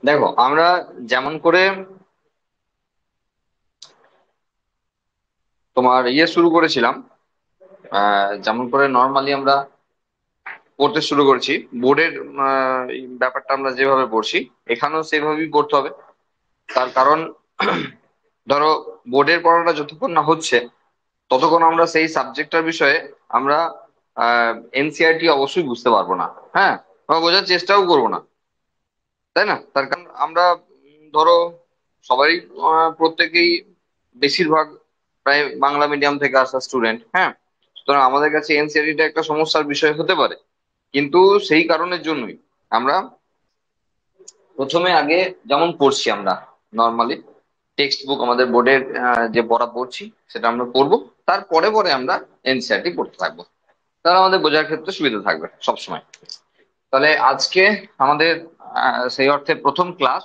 দেখো আমরা যেমন করে তোমার শুরু করেছিলাম, যেমন করে নর্মালি আমরা পড়তে শুরু করেছি বোর্ডের ব্যাপারটা আমরা যেভাবে পড়ছি এখানেও সেভাবেই পড়তে হবে। তার কারণ ধরো বোর্ডের পড়াটা যতক্ষণ না হচ্ছে ততক্ষণ আমরা সেই সাবজেক্টটার বিষয়ে আমরা এনসিআরটি অবশ্যই বুঝতে পারবো না। হ্যাঁ, বা বোঝার চেষ্টাও করবো না, তাই না? তার কারণ আমরা ধরো সবাই প্রত্যেকেই বেশিরভাগ প্রায় বাংলা মিডিয়াম থেকে আসা স্টুডেন্ট। হ্যাঁ, সুতরাং আমাদের কাছে এনসিআরটিটা একটা সমস্যার বিষয় হতে পারে। কিন্তু সেই কারণের জন্যই আমরা প্রথমে আগে যেমন পড়ছি আমরা নর্মালি টেক্সট বুক আমাদের বোর্ডের যে পড়া পড়ছি সেটা আমরা পড়বো। তারপরে পরে আমরা এনসিআরটি পড়তে থাকবো, তাহলে আমাদের বোঝার ক্ষেত্রে সুবিধা থাকবে সবসময়। তাহলে আজকে আমাদের সেই অর্থে প্রথম ক্লাস,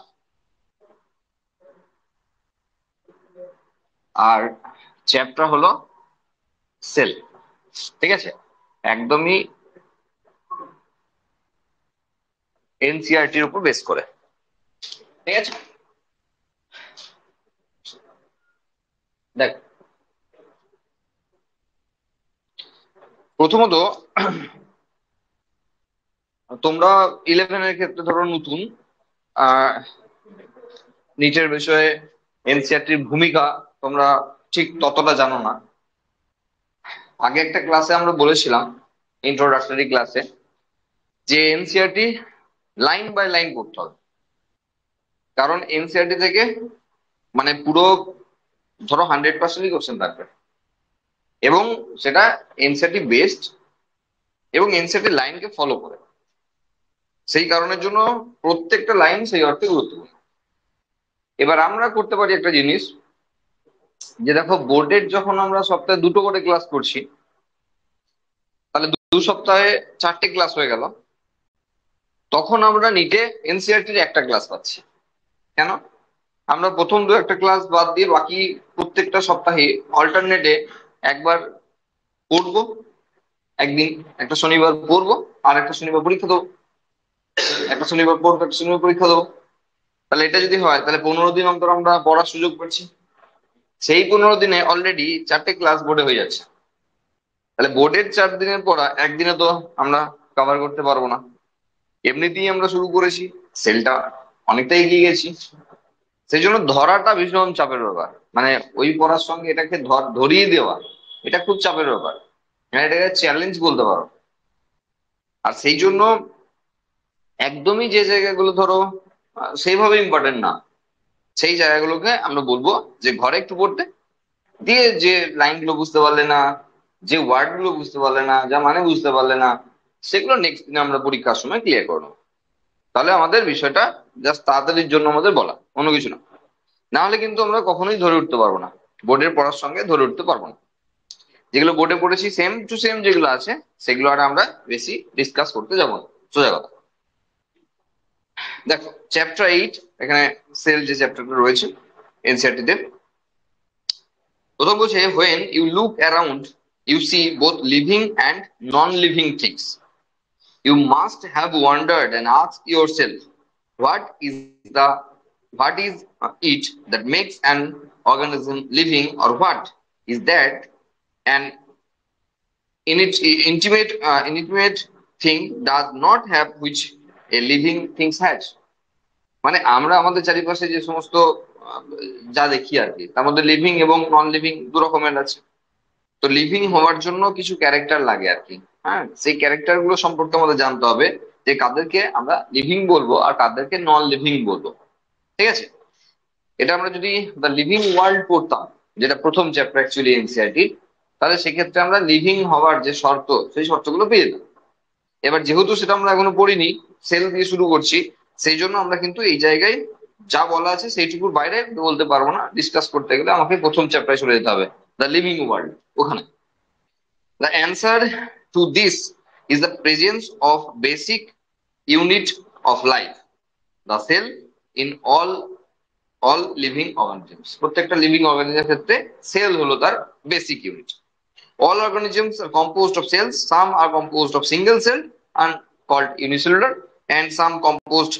আর চ্যাপ্টার হলো সেল। ঠিক আছে, একদমই এনসিআরটির উপর বেস করে। ঠিক আছে, দেখ প্রথমত তোমরা ইলেভেনের ক্ষেত্রে ধরো নতুন, আহ নিটের বিষয়ে এনসিআরটির ভূমিকা তোমরা ঠিক ততটা জানো না। আগে একটা ক্লাসে আমরা বলেছিলাম, ইন্ট্রোডাক্টরি ক্লাসে, যে এনসিআরটি লাইন বাই লাইন পড়তে হবে। কারণ এনসিআরটি থেকে মানে পুরো ধরো 100%ই কোশ্চেন থাকবে, এবং সেটা এনসিআরটি বেসড এবং এনসিআরটি লাইনকে ফলো করে। সেই কারণের জন্য প্রত্যেকটা লাইন সেই অর্থে গুরুত্বপূর্ণ। এবার আমরা করতে পারি একটা জিনিস, যে দেখো বোর্ডের যখন আমরা সপ্তাহে দুটো করে ক্লাস করছি, তাহলে দু সপ্তাহে 4টে ক্লাস হয়ে গেল। তখন আমরা নিটে এনসিআরটির একটা ক্লাস পাচ্ছি। কেন? আমরা প্রথম দু একটা ক্লাস বাদ দিয়ে বাকি প্রত্যেকটা সপ্তাহে অল্টারনেটে একবার পড়বো, একদিন একটা শনিবার পড়বো আর একটা শনিবার পরীক্ষা দেবো, একটা শনিবার পড়বো একটা শনিবার পরীক্ষা দেবো। তাহলে এটা যদি হয় তাহলে 15 দিন অন্তর আমরা পড়ার সুযোগ পাচ্ছি। সেই 15 দিনে অলরেডি 4টে ক্লাস বোর্ডে হয়ে যাচ্ছে। তাহলে বোর্ডের 4 দিনের পড়া একদিনে তো আমরা কভার করতে পারবো না। এমনিতেই আমরা শুরু করেছি, সেলটা অনেকটা এগিয়ে গেছি। সেই জন্য ধরাটা ভীষণ চাপের ব্যাপার। মানে ওই পড়ার সঙ্গে এটাকে ধরিয়ে দেওয়া, এটা খুব চাপের ব্যাপার। হ্যাঁ, এটাকে চ্যালেঞ্জ বলতে পারো। আর সেই জন্য একদমই যে জায়গাগুলো ধরো সেইভাবে ইম্পর্টেন্ট না, সেই জায়গাগুলোকে আমরা বলবো যে ঘরে একটু পড়তে দিয়ে, যে লাইনগুলো বুঝতে পারলে না, যে ওয়ার্ড গুলো বুঝতে পারলে না, যা মানে বুঝতে পারলে না, সেগুলো নেক্সট দিনে আমরা পরীক্ষার সময় ক্লিয়ার করবো। তাহলে আমাদের বিষয়টা জাস্ট তাড়াতাড়ির জন্য আমাদের বলা, অন্য কিছু না। না হলে কিন্তু আমরা কখনোই ধরে উঠতে পারবো না, বোর্ডের পড়ার সঙ্গে ধরে উঠতে পারবো না। যেগুলো বোর্ডে পড়েছি সেম টু সেম যেগুলো আছে সেগুলো আর আমরা বেশি ডিসকাস করতে যাবো না, সোজা কথা। দেখো চ্যাপ্টার 8, এখানে সেল যে চ্যাপ্টারটা রয়েছে এনসিআরটি তে, প্রথম বলছে when you look around you see both living and non living things, you must have wondered and asked yourself, what is the what is it that makes an organism living, or what is that an intimate thing does not have which a living things has? মানে আমরা আমাদের চারিপাশে যে সমস্ত আহ, যা দেখি আর কি, তার মধ্যে লিভিং এবং নন লিভিং দু রকমের আছে। তো লিভিং হওয়ার জন্য কিছু ক্যারেক্টার লাগে আর কি। হ্যাঁ, সেই ক্যারেক্টার গুলো সম্পর্কে আমাদের জানতে হবে, যে কাদেরকে আমরা লিভিং বলবো আর কাদেরকে নন লিভিং বলবো। ঠিক আছে, এটা আমরা যদি দ্য লিভিং ওয়ার্ল্ড পড়তাম, যেটা প্রথম চ্যাপ্টার অ্যাকচুয়ালি এনসিআরটি, তাহলে সেক্ষেত্রে আমরা লিভিং হওয়ার যে শর্ত সেই শর্তগুলো পেয়ে যেতাম। এবার যেহেতু সেটা আমরা এখনো পড়িনি, সেল দিয়ে শুরু করছি, সেই জন্য আমরা কিন্তু এই জায়গায় যা বলা আছে সেইটুকুর বাইরে বলতে পারবো না। ডিসকাস করতে গেলে আমাকে প্রথম চ্যাপ্টারে চলে যেতে হবে, দ্য লিভিং ওয়ার্ল্ড, ওখানে। The answer to this is the presence of basic unit of life, the cell, in all living organisms. প্রত্যেকটা লিভিং অর্গানিজমের ক্ষেত্রে সেল হলো তার basic unit. All organisms are composed of cells. Some are composed of single cell and called unicellular, and some composed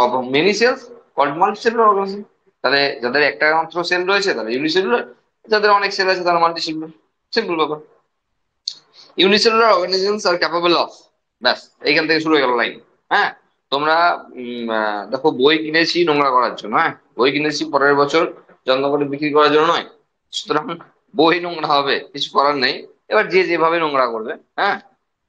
of many cells called multicellular organism. তাহলে যাদের একটা মাত্র sell রয়েছে তাহলে ইউনিসেলুলার, যাদের অনেক সেল আছে তারা মাল্টিসেলুলার। সিম্পল ব্যাপার। Unicellular organisms are capable of, ব্যাস এইখান থেকে শুরু হয়ে গেল লাইন। হ্যাঁ, তোমরা দেখো বই কিনেছি নোংরা করার জন্য, হ্যাঁ বই কিনেছি পরের বছর যত্ন করে বিক্রি করার জন্য নয়। সুতরাং বই নোংরা হবে, কিছু করার নেই। এবার যে যেভাবে নোংরা করবে, হ্যাঁ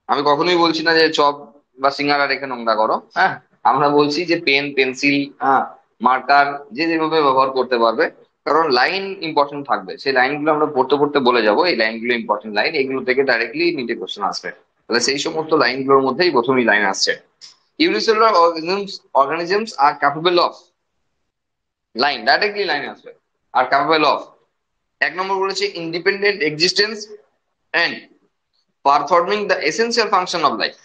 আমি কখনোই বলছি না যে চপ বা সিঙ্গারা রেখে নোংরা করো, হ্যাঁ আমরা বলছি যে পেন পেন্সিল, হ্যাঁ মার্কার যে যেভাবে ব্যবহার করতে পারবে। কারণ লাইন ইম্পর্টেন্ট থাকবে, সেই লাইনগুলো আমরা পড়তে পড়তে বলে যাবো এই লাইনগুলো ইম্পর্টেন্ট লাইন, এগুলো থেকে ডাইরেক্টলি নিচে কোশ্চেন আসবে। তাহলে সেই সমস্ত লাইনগুলোর মধ্যেই প্রথমেই লাইন আসছে। Unicellular organisms are capable of, line directly line আসবে। আর ক্যাপেবল অফ, এক নম্বর বলেছে independent existence and performing the essential function of life.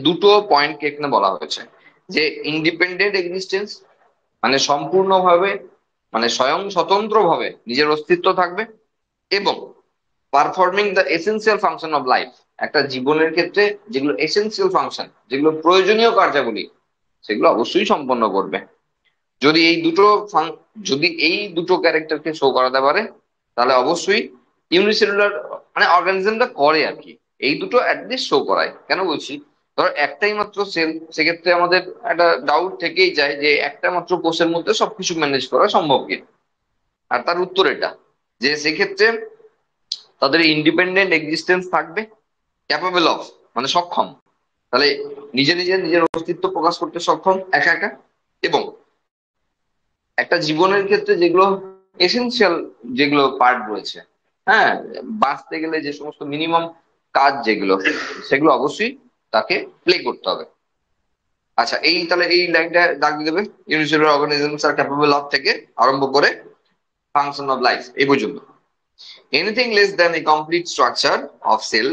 দুটো পয়েন্টকে এখানে বলা হয়েছে, যে ইন্ডিপেন্ডেন্ট এক্সিস্টেন্স মানে সম্পূর্ণভাবে মানে স্বয়ং স্বতন্ত্রভাবে নিজের অস্তিত্ব থাকবে, এবং performing the essential function of life, একটা জীবনের ক্ষেত্রে যেগুলো এসেন্সিয়াল ফাংশন, যেগুলো প্রয়োজনীয় কার্যাবলী, সেগুলো অবশ্যই সম্পন্ন করবে। যদি এই দুটো যদি এই দুটো ক্যারেক্টারকে শো করাতে পারে তাহলে অবশ্যই ইউনিসেলুলার মানে অর্গানিজমটা করে আর কি, এই দুটো অ্যাটলিস্ট শো করায়। কেন বলছি, ধরো একটাই মাত্র সেল, সেক্ষেত্রে আমাদের একটা ডাউট থেকেই যায় যে একটা মাত্র কোষের মধ্যে সবকিছু ম্যানেজ করা সম্ভব কি। আর তার উত্তর এটা, যে সেক্ষেত্রে তাদের ইন্ডিপেন্ডেন্ট এক্সিস্টেন্স থাকবে, ক্যাপাবল অফ মানে সক্ষম, তাহলে নিজে নিজে নিজের অস্তিত্ব প্রকাশ করতে সক্ষম একা একা, এবং একটা জীবনের ক্ষেত্রে যেগুলো এসেনশিয়াল যেগুলো পার্ট রয়েছে, হ্যাঁ বাঁচতে গেলে যে সমস্ত মিনিমাম কাজ যেগুলো, সেগুলো অবশ্যই তাকে প্লে করতে হবে। আচ্ছা এই তাহলে এই লাইনটা দাগ দিয়ে দেবে, unicellular organisms are capable of থেকে আরম্ভ করে ফাংশন অফ লাইফ এই পর্যন্ত। Anything less than a complete structure of cell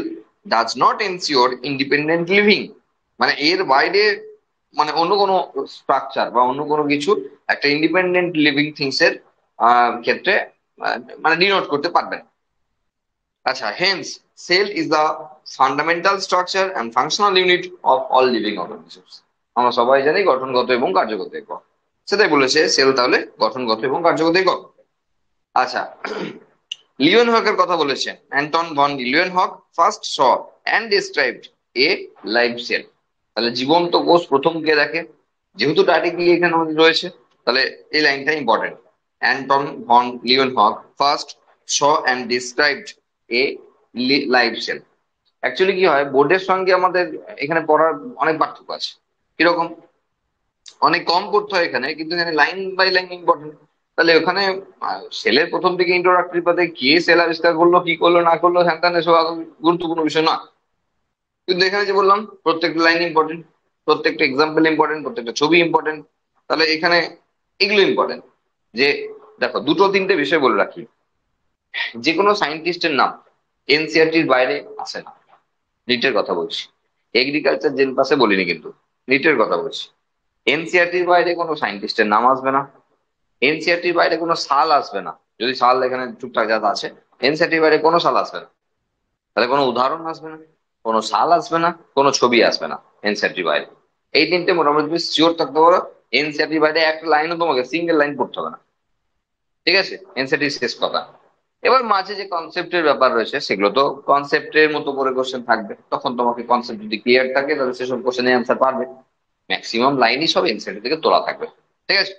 does not ensure independent living. মানে এর বাইরে মানে অন্য কোনো স্ট্রাকচার বা অন্য কোনো কিছু একটা ইন্ডিপেন্ডেন্ট লিভিং থিংস এর ক্ষেত্রে মানে ডিনোট করতে পারবে না। আচ্ছা hence cell is the fundamental structure and functional unit of all living organisms. আমরা সবাই জানি গঠনগত এবং কার্যগত একক, সেটাই বলেছে সেল তাহলে গঠনগত এবং কার্যগত একক। আচ্ছা লিওনহকের কথা বলেছে, Anton von Leeuwenhoek first saw and described a live cell. তাহলে জীবন্ত কোষ প্রথম কে দেখে, যেহেতু ডাইরেক্টলি এখানে আমাদের রয়েছে তাহলে এই লাইনটা important. Anton von Leeuwenhoek first saw and described a live cell. Actually কি হয়, বোর্ডের সঙ্গে আমাদের এখানে পড়ার অনেক পার্থক্য আছে। কিরকম, অনেক কম পড়তে হয় এখানে, কিন্তু এখানে লাইন বাই লাইন ইম্পর্টেন্ট। তাহলে ওখানে সেলের প্রথম দিকে ইন্ট্রোডাক্টরি পাতে কে সেল আবিষ্কার করলো, কি করলো না করলো, হ্যান ত্যান এসব গুরুত্বপূর্ণ বিষয় না। কিন্তু এখানে যে বললাম প্রত্যেকটা লাইন ইম্পর্টেন্ট, প্রত্যেকটা এক্সাম্পল ইম্পর্টেন্ট, প্রত্যেকটা ছবি ইম্পর্টেন্ট। তাহলে এখানে এগুলো ইম্পর্টেন্ট। যে দেখো দুটো তিনটে বিষয় বলে রাখি, যে কোনো সায়েন্টিস্টের নাম এনসিআরটির বাইরে আসে না। নিটের কথা বলছি, এগ্রিকালচার জেন পাসে বলিনি কিন্তু, নিটের কথা বলছি। এনসিআরটির বাইরে কোনো সায়েন্টিস্টের নাম আসবে না, এনসিআরটির বাইরে কোনো সাল আসবে না। যদি সাল এখানে টুকটাক যাতে আছে, এনসিআরটির বাইরে কোনো সাল আসবে না। তাহলে কোনো উদাহরণ আসবে না, কোনো সাল আসবে না, কোনো ছবি আসবে না এনসিআরটির বাইরে। এই তিনটে মোটামুটি তুমি শিওর থাকতে পারো, এনসিআরটির বাইরে একটা লাইনও তোমাকে সিঙ্গেল লাইন পড়তে হবে না। ঠিক আছে, এনসিআরটির শেষ কথা। এবার মাঝে যে কনসেপ্টের ব্যাপার রয়েছে সেগুলো তো কনসেপ্টের মতো করে কোশ্চেন থাকবে, তখন তোমাকে কনসেপ্ট যদি ক্লিয়ার থাকে তাহলে সেসব কোশ্চেনের অ্যান্সার পারবে। ম্যাক্সিমাম লাইনই সব এনসিআরটি থেকে তোলা থাকবে। ঠিক আছে,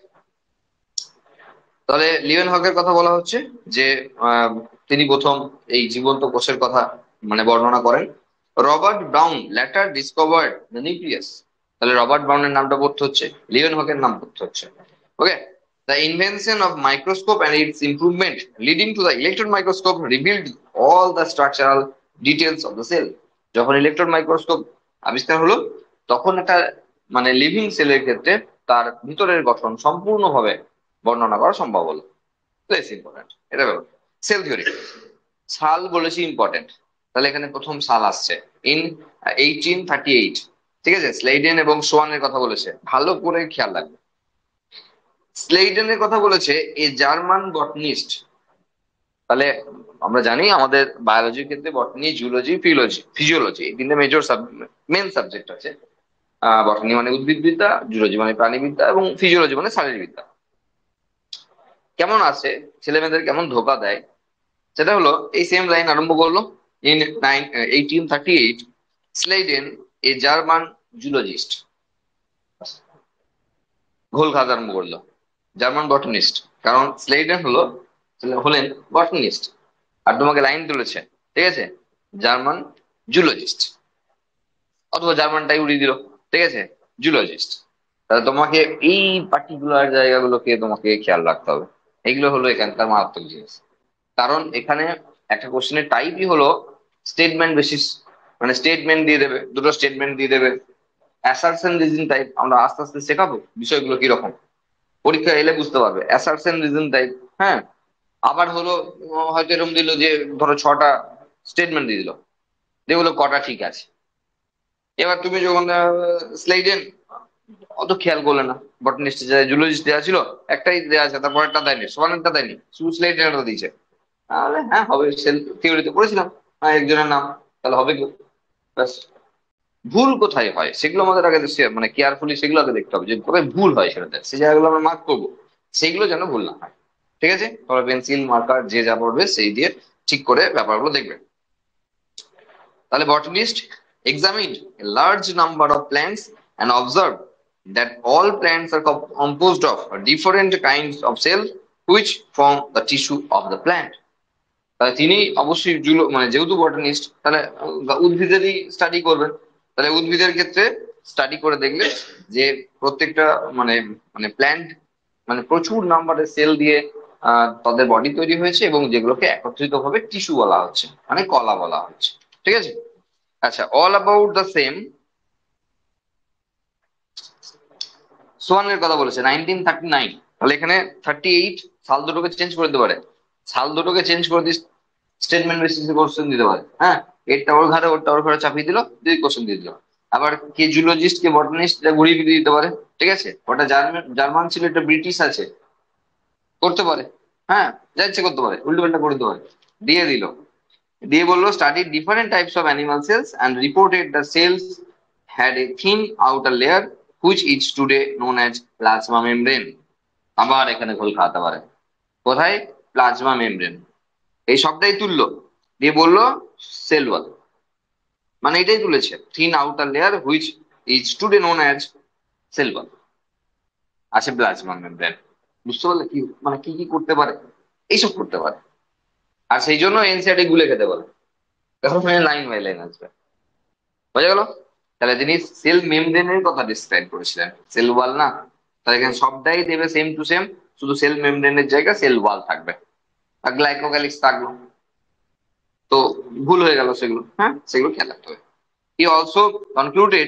তাহলে লিওয়েন হকের কথা বলা হচ্ছে যে তিনি প্রথম এই জীবন্ত কোষের কথা মানে বর্ণনা করেন। Robert Brown later discovered the nucleus. তাহলে রবার্ট ব্রাউনের নামটা পড়তে হচ্ছে, লিওয়েন হকের নাম পড়তে হচ্ছে। Okay, the invention of microscope and its improvement leading to the electron microscope revealed all the structural details of the cell. যখন ইলেকট্রন মাইক্রোস্কোপ আবিষ্কার হলো তখন একটা মানে লিভিং সেলের ক্ষেত্রে তার ভিতরের গঠন সম্পূর্ণভাবে বর্ণনা করা সম্ভব হলো। প্লেস ইম্পর্টেন্ট, এটা ব্যাপার। সেল থিওরি, সাল বলেছি ইম্পর্টেন্ট। তাহলে এখানে প্রথম সাল আসছে ইন 1838। ঠিক আছে, স্লেইডেন এবং সোয়ানের কথা বলেছে, ভালো করে খেয়াল রাখবে। স্লেইডেনের কথা বলেছে এ জার্মান বটনিস্ট। তাহলে আমরা জানি আমাদের বায়োলজির ক্ষেত্রে বটনি, জুলজি, ফিজিওলজি এই তিনটে মেজর মেন সাবজেক্ট আছে। বটানি মানে উদ্ভিদবিদ্যা, জুলজি মানে প্রাণীবিদ্যা, এবং ফিজিওলজি মানে শারীরবিদ্যা। কেমন আছে, ছেলে মেয়েদের কেমন ধোকা দেয়, সেটা হলো এই সেম লাইন আরম্ভ করলো। ইন 1838 স্লেইডেন, এ জার্মান জুলজিস্ট, ঘোল খাওয়া আরম্ভ করলো। জার্মান বটানিস্ট, কারণ স্লেইডেন হলেন বটানিস্ট, আর তোমাকে লাইন তুলেছে, ঠিক আছে, জার্মান জুলজিস্ট, অথবা জার্মানটাই উড়িয়ে দিল, ঠিক আছে, জুলজিস্ট। তাহলে তোমাকে এই পার্টিকুলার জায়গাগুলোকে তোমাকে খেয়াল রাখতে হবে। এগুলো হলো এখানকার মারাত্মক জিনিস। কারণ এখানে একটা কোশ্চেনের টাইপই হলো স্টেটমেন্ট বেসিস, মানে স্টেটমেন্ট দিয়ে দেবে, দুটো স্টেটমেন্ট দিয়ে দেবে। অ্যাসারশন রিজন টাইপ আমরা আস্তে আস্তে শেখাবো বিষয়গুলো কিরকম, পরীক্ষা এলে বুঝতে পারবে। অ্যাসারশন রিজন টাইপ, হ্যাঁ। আবার হলো হয়তো এরকম দিল যে ধরো 6টা স্টেটমেন্ট দিয়ে দিল, যেগুলো কটা ঠিক আছে। এবার তুমি যখন স্লাইডেন অত খেয়াল করলে না, বটানিস্ট জুলজিস্ট দেওয়া ছিল, একটাই দেওয়া আছে, তারপর একটা দেয়নি, সোয়ানেরটা দেয়নি, শুধু স্লাইডেনটা দিয়েছে। তাহলে হ্যাঁ হবে, সেল থিওরিতে পড়েছিলাম, হ্যাঁ একজনের নাম, তাহলে হবে কি, ব্যাস। ভুল কোথায় হয় সেগুলো আমাদের আগে মানে কেয়ারফুলি সেগুলো আগে দেখতে হবে, যে কোথায় ভুল হয় সেটাতে, সেই জায়গাগুলো আমরা মার্ক করবো, সেগুলো যেন ভুল না হয়। ঠিক আছে, তোমরা পেন্সিল মার্কার যে যা পড়বে সেই দিয়ে ঠিক করে ব্যাপারগুলো দেখবে। তাহলে botanist examined a large number of plants and observed that all plants are composed of different kinds of cells which form the tissue of the plant. তাহলে তিনি অবশ্যই মানে যেহেতু বটানিস্ট, তাহলে উদ্ভিদেরই স্টাডি করবেন। তাহলে উদ্ভিদের ক্ষেত্রে স্টাডি করে দেখলে যে প্রত্যেকটা মানে মানে প্ল্যান্ট মানে প্রচুর নাম্বারের সেল দিয়ে তাদের বডি তৈরি হয়েছে, এবং যেগুলোকে একত্রিত ভাবে টিস্যু বলা হচ্ছে, মানে কলা বলা হচ্ছে। ঠিক আছে। আচ্ছা, অল অ্যাবাউট দ্য সেম, সোয়ানের কথা বলেছে 1939, তাহলে এখানে 38 সাল দুটোকে চেঞ্জ করে দিতে পারে, সাল দুটোকে চেঞ্জ করে দিয়ে স্টেটমেন্ট বেসিসে কোশ্চেন দিতে পারে, হ্যাঁ। এরটা ওর ঘাড়ে ওরটা ওর ঘাড়ে চাপিয়ে দিল, দুই কোশ্চেন দিয়ে দিল। আবার কে জুলজিস্ট কে বটানিস্ট, এটা ঘুরিয়ে ফিরিয়ে দিতে পারে। ঠিক আছে, ওটা জার্মান জার্মান ছিল, এটা ব্রিটিশ আছে, করতে পারে, হ্যাঁ, যা ইচ্ছে করতে পারে, উল্টো পাল্টা করে দিতে পারে। দিয়ে দিল, দিয়ে বললো study different types of animal cells and reported the cells had a thin outer layer which is today known as plasma membrane. আবার এখানে ঘোল খাওয়াতে পারে, কোথায়, প্লাজমা মেমব্রেন, এই সবটাই তুললো, দিয়ে বললো সেল ওয়াল, মানে এটাই তুলেছে, thin outer layer which is today known as cell wall, আছে প্লাজমা মেমব্রেন। বুঝতে পারলে কি মানে কি কি করতে পারে, এইসব করতে পারে। আর সেই জন্য এনসিআরটি গুলে খেতে বলে, এখন লাইন বাই লাইন আসবে। বোঝা গেল? তাহলে তিনি সেল মেমব্রেনের কথা ডিসক্রাইব করেছিলেন, সেল ওয়াল না। তাহলে এখানে সবটাই দেবে সেম টু সেম, শুধু সেল মেমব্রেনের জায়গায় সেল ওয়াল থাকবে, আর গ্লাইকোক্যালিক্স থাকলো। তো ভুল হয়ে গেল সেগুলো, হ্যাঁ, সেগুলো খেয়াল রাখতে হবে। He also concluded,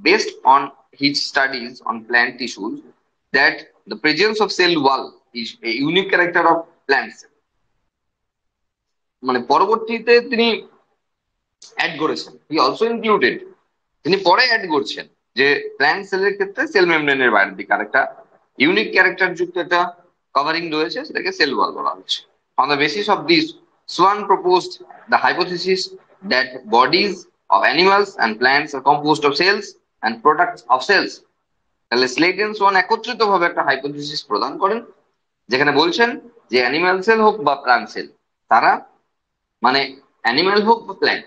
based on his studies on plant tissues, that the presence of cell wall is a unique character of plants. মানে পরবর্তীতে তিনি অ্যাড করেছেন, হি অলসো ইনক্লুডেড, তিনি পরে অ্যাড করছেন যে প্ল্যান্ট সেলের ক্ষেত্রে সেল মেমব্রেনের বাইরের দিকে আরেকটা ইউনিক ক্যারেক্টার যুক্ত একটা কভারিং রয়েছে, সেটাকে সেল ওয়াল বলা হচ্ছে। On the basis of this, Schwann proposed the hypothesis that bodies of animals and plants are composed of cells and products of cells. তাহলে স্লেটেন সোয়ান একত্রিত ভাবে একটা হাইপোথিসিস প্রদান করেন, যেখানে বলছেন যে অ্যানিমাল সেল হোক বা প্ল্যান্ট সেল, তারা মানে অ্যানিমাল হোক বা প্ল্যান্ট,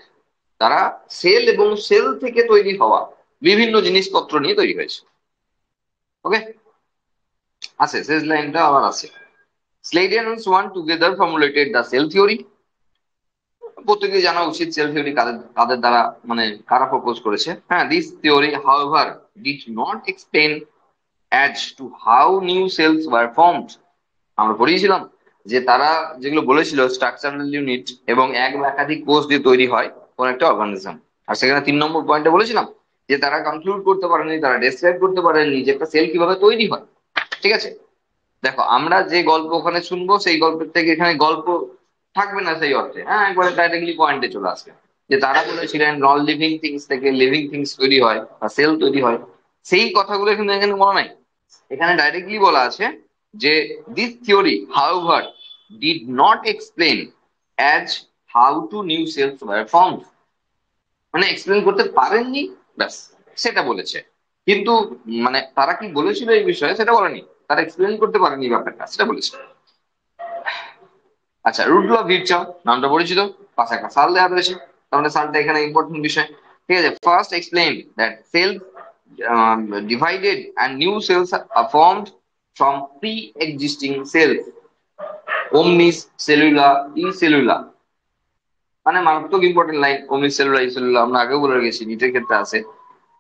তারা সেল এবং সেল থেকে তৈরি হওয়া বিভিন্ন জিনিসপত্র নিয়ে তৈরি হয়েছে। ওকে, আছে শেষ লাইনটা আবার আছে। স্লেডেন and Swan together formulated the cell theory. প্রত্যেকে জানা উচিত সেল থিওরি কাদের কাদের দ্বারা মানে কারা প্রপোজ করেছে। হ্যাঁ, this theory however did not explain as to how new cells were formed. আমরা পড়িয়েছিলাম যে তারা যেগুলো বলেছিল স্ট্রাকচারাল ইউনিট এবং এক বা একাধিক কোষ দিয়ে তৈরি হয় কোন একটা অর্গানিজম। আর সেখানে 3 নম্বর পয়েন্টে বলেছিলাম যে তারা কনক্লুড করতে পারেনি, তারা ডেসক্রাইব করতে পারেনি যে একটা সেল কিভাবে তৈরি হয়। ঠিক আছে, দেখো আমরা যে গল্প ওখানে শুনবো সেই গল্পের থেকে এখানে গল্প থাকবে না সেই অর্থে, হ্যাঁ, একবারে ডাইরেক্টলি পয়েন্টে চলে আসবে যে তারা বলেছিলেন নন লিভিং থিংস থেকে লিভিং থিংস তৈরি হয় বা সেল তৈরি হয়, সেই কথাগুলো কিন্তু এখানে বলা নাই। এখানে ডাইরেক্টলি বলা আছে যে this theory however did not explain as how to new cells were formed, মানে এক্সপ্লেন করতে পারেননি, ব্যাস সেটা বলেছে। কিন্তু মানে তারা কি বলেছিল এই বিষয়ে সেটা বলেনি, তারা এক্সপ্লেন করতে পারেনি ব্যাপারটা, সেটা বলেছে। আচ্ছা, রুট ল ভিরচা নামটা পরিচিত, পাশে একটা সাল দেওয়া রয়েছে, তার মানে সালটা এখানে ইম্পর্টেন্ট বিষয়। ঠিক আছে, first explain that cells divided and new cells are formed from pre existing cells ওমনিস সেলুলা ই সেলুলা। মানে মারাত্মক ইম্পর্টেন্ট লাইন, ওমনিস সেলুলা ই সেলুলা, আমরা আগেও বলে গেছি নিটের ক্ষেত্রে আছে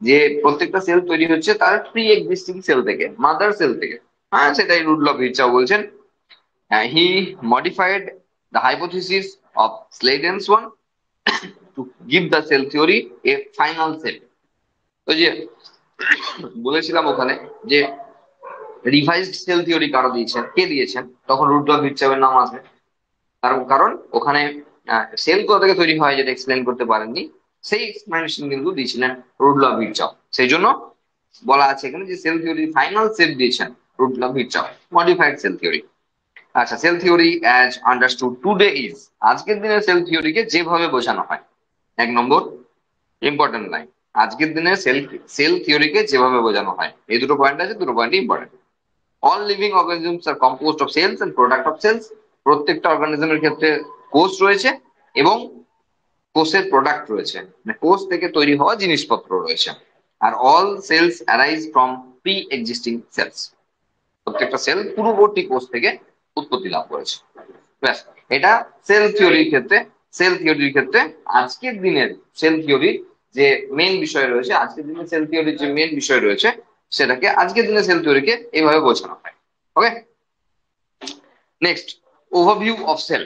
যে প্রত্যেকটা সেল তৈরি হচ্ছে তার প্রি এক্সিস্টিং সেল থেকে, মাদার সেল থেকে। হ্যাঁ, সেটাই রুট ল ভিরচাও বলছেন। He modified the hypothesis of Sladen's one to give the cell theory a final set. ওই যে বলেছিলাম ওখানে যে রিভাইজড সেল থিওরি কারা দিয়েছেন, কে দিয়েছেন, তখন রুডলফ হিটচাবের নাম আসবে। কারণ কারণ ওখানে সেল কোথা থেকে তৈরি হয় যেটা এক্সপ্লেন করতে পারেননি, সেই এক্সপ্লেনেশন কিন্তু দিয়েছিলেন রুডলফ হিটচাব। সেই জন্য বলা আছে এখানে যে সেল থিওরি ফাইনাল সেট দিয়েছেন রুডলফ হিটচাব, মডিফাইড সেল থিওরি। আচ্ছা, cell theory as understood today is, আজকের দিনে সেল থিওরিকে যেভাবে বোঝানো হয়, এক নম্বর ইম্পর্টেন্ট লাইন, আজকের দিনে সেল সেল থিওরিকে যেভাবে বোঝানো হয়, এই দুটো পয়েন্ট আছে, দুটো point important. All living organisms are composed of cells and product of cells, প্রত্যেকটা অর্গানিজমের ক্ষেত্রে কোষ রয়েছে এবং কোষের প্রোডাক্ট রয়েছে, মানে কোষ থেকে তৈরি হওয়া জিনিসপত্র রয়েছে। আর all cells arise from pre existing cells, প্রত্যেকটা সেল পূর্ববর্তী কোষ থেকে উৎপত্তি লাভ করেছে। ব্যাস, এটা সেল থিওরির ক্ষেত্রে। সেল থিওরির ক্ষেত্রে আজকের দিনের সেল থিওরির যে মেন বিষয় রয়েছে, আজকের দিনের সেল থিওরির যে মেন বিষয় রয়েছে, সেটাকে আজকের দিনের সেল থিওরিকে এইভাবে বোঝানো হয়। ওকে, নেক্সট, ওভারভিউ অফ সেল।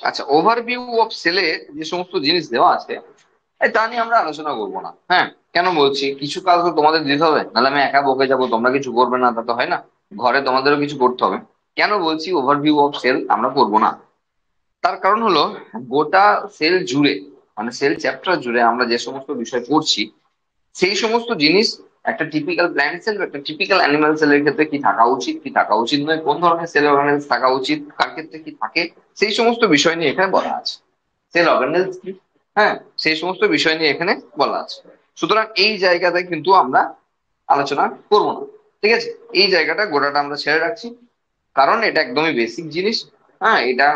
আচ্ছা, ওভারভিউ অফ সেলে যে সমস্ত জিনিস দেওয়া আছে তা নিয়ে আমরা আলোচনা করবো না। হ্যাঁ, কেন বলছি, কিছু কাজ তো তোমাদের দিতে হবে, নাহলে আমি একা বকে যাবো, তোমরা কিছু করবে না, তা তো হয় না, ঘরে তোমাদেরও কিছু করতে হবে। কেন বলছি ওভারভিউ অফ সেল আমরা করবো না, তার কারণ হলো গোটা সেল জুড়ে, মানে সেল চ্যাপ্টার জুড়ে আমরা যে সমস্ত বিষয় পড়ছি, সেই সমস্ত জিনিস একটা টিপিক্যাল প্ল্যান্ট সেল, একটা টিপিক্যাল অ্যানিমাল সেলের ক্ষেত্রে কি থাকা উচিত, কি থাকা উচিত নয়, কোন ধরনের সেল অর্গানেলস থাকা উচিত, কার ক্ষেত্রে কি থাকে, সেই সমস্ত বিষয় নিয়ে এখানে বলা আছে। সেল অর্গানেলস কি, হ্যাঁ, সেই সমস্ত বিষয় নিয়ে এখানে বলা আছে। সুতরাং এই জায়গাতে কিন্তু আমরা আলোচনা করবো না। ঠিক আছে, এই জায়গাটা গোটাটা আমরা ছেড়ে রাখছি, কারণ এটা একদমই বেসিক জিনিস। হ্যাঁ, এটা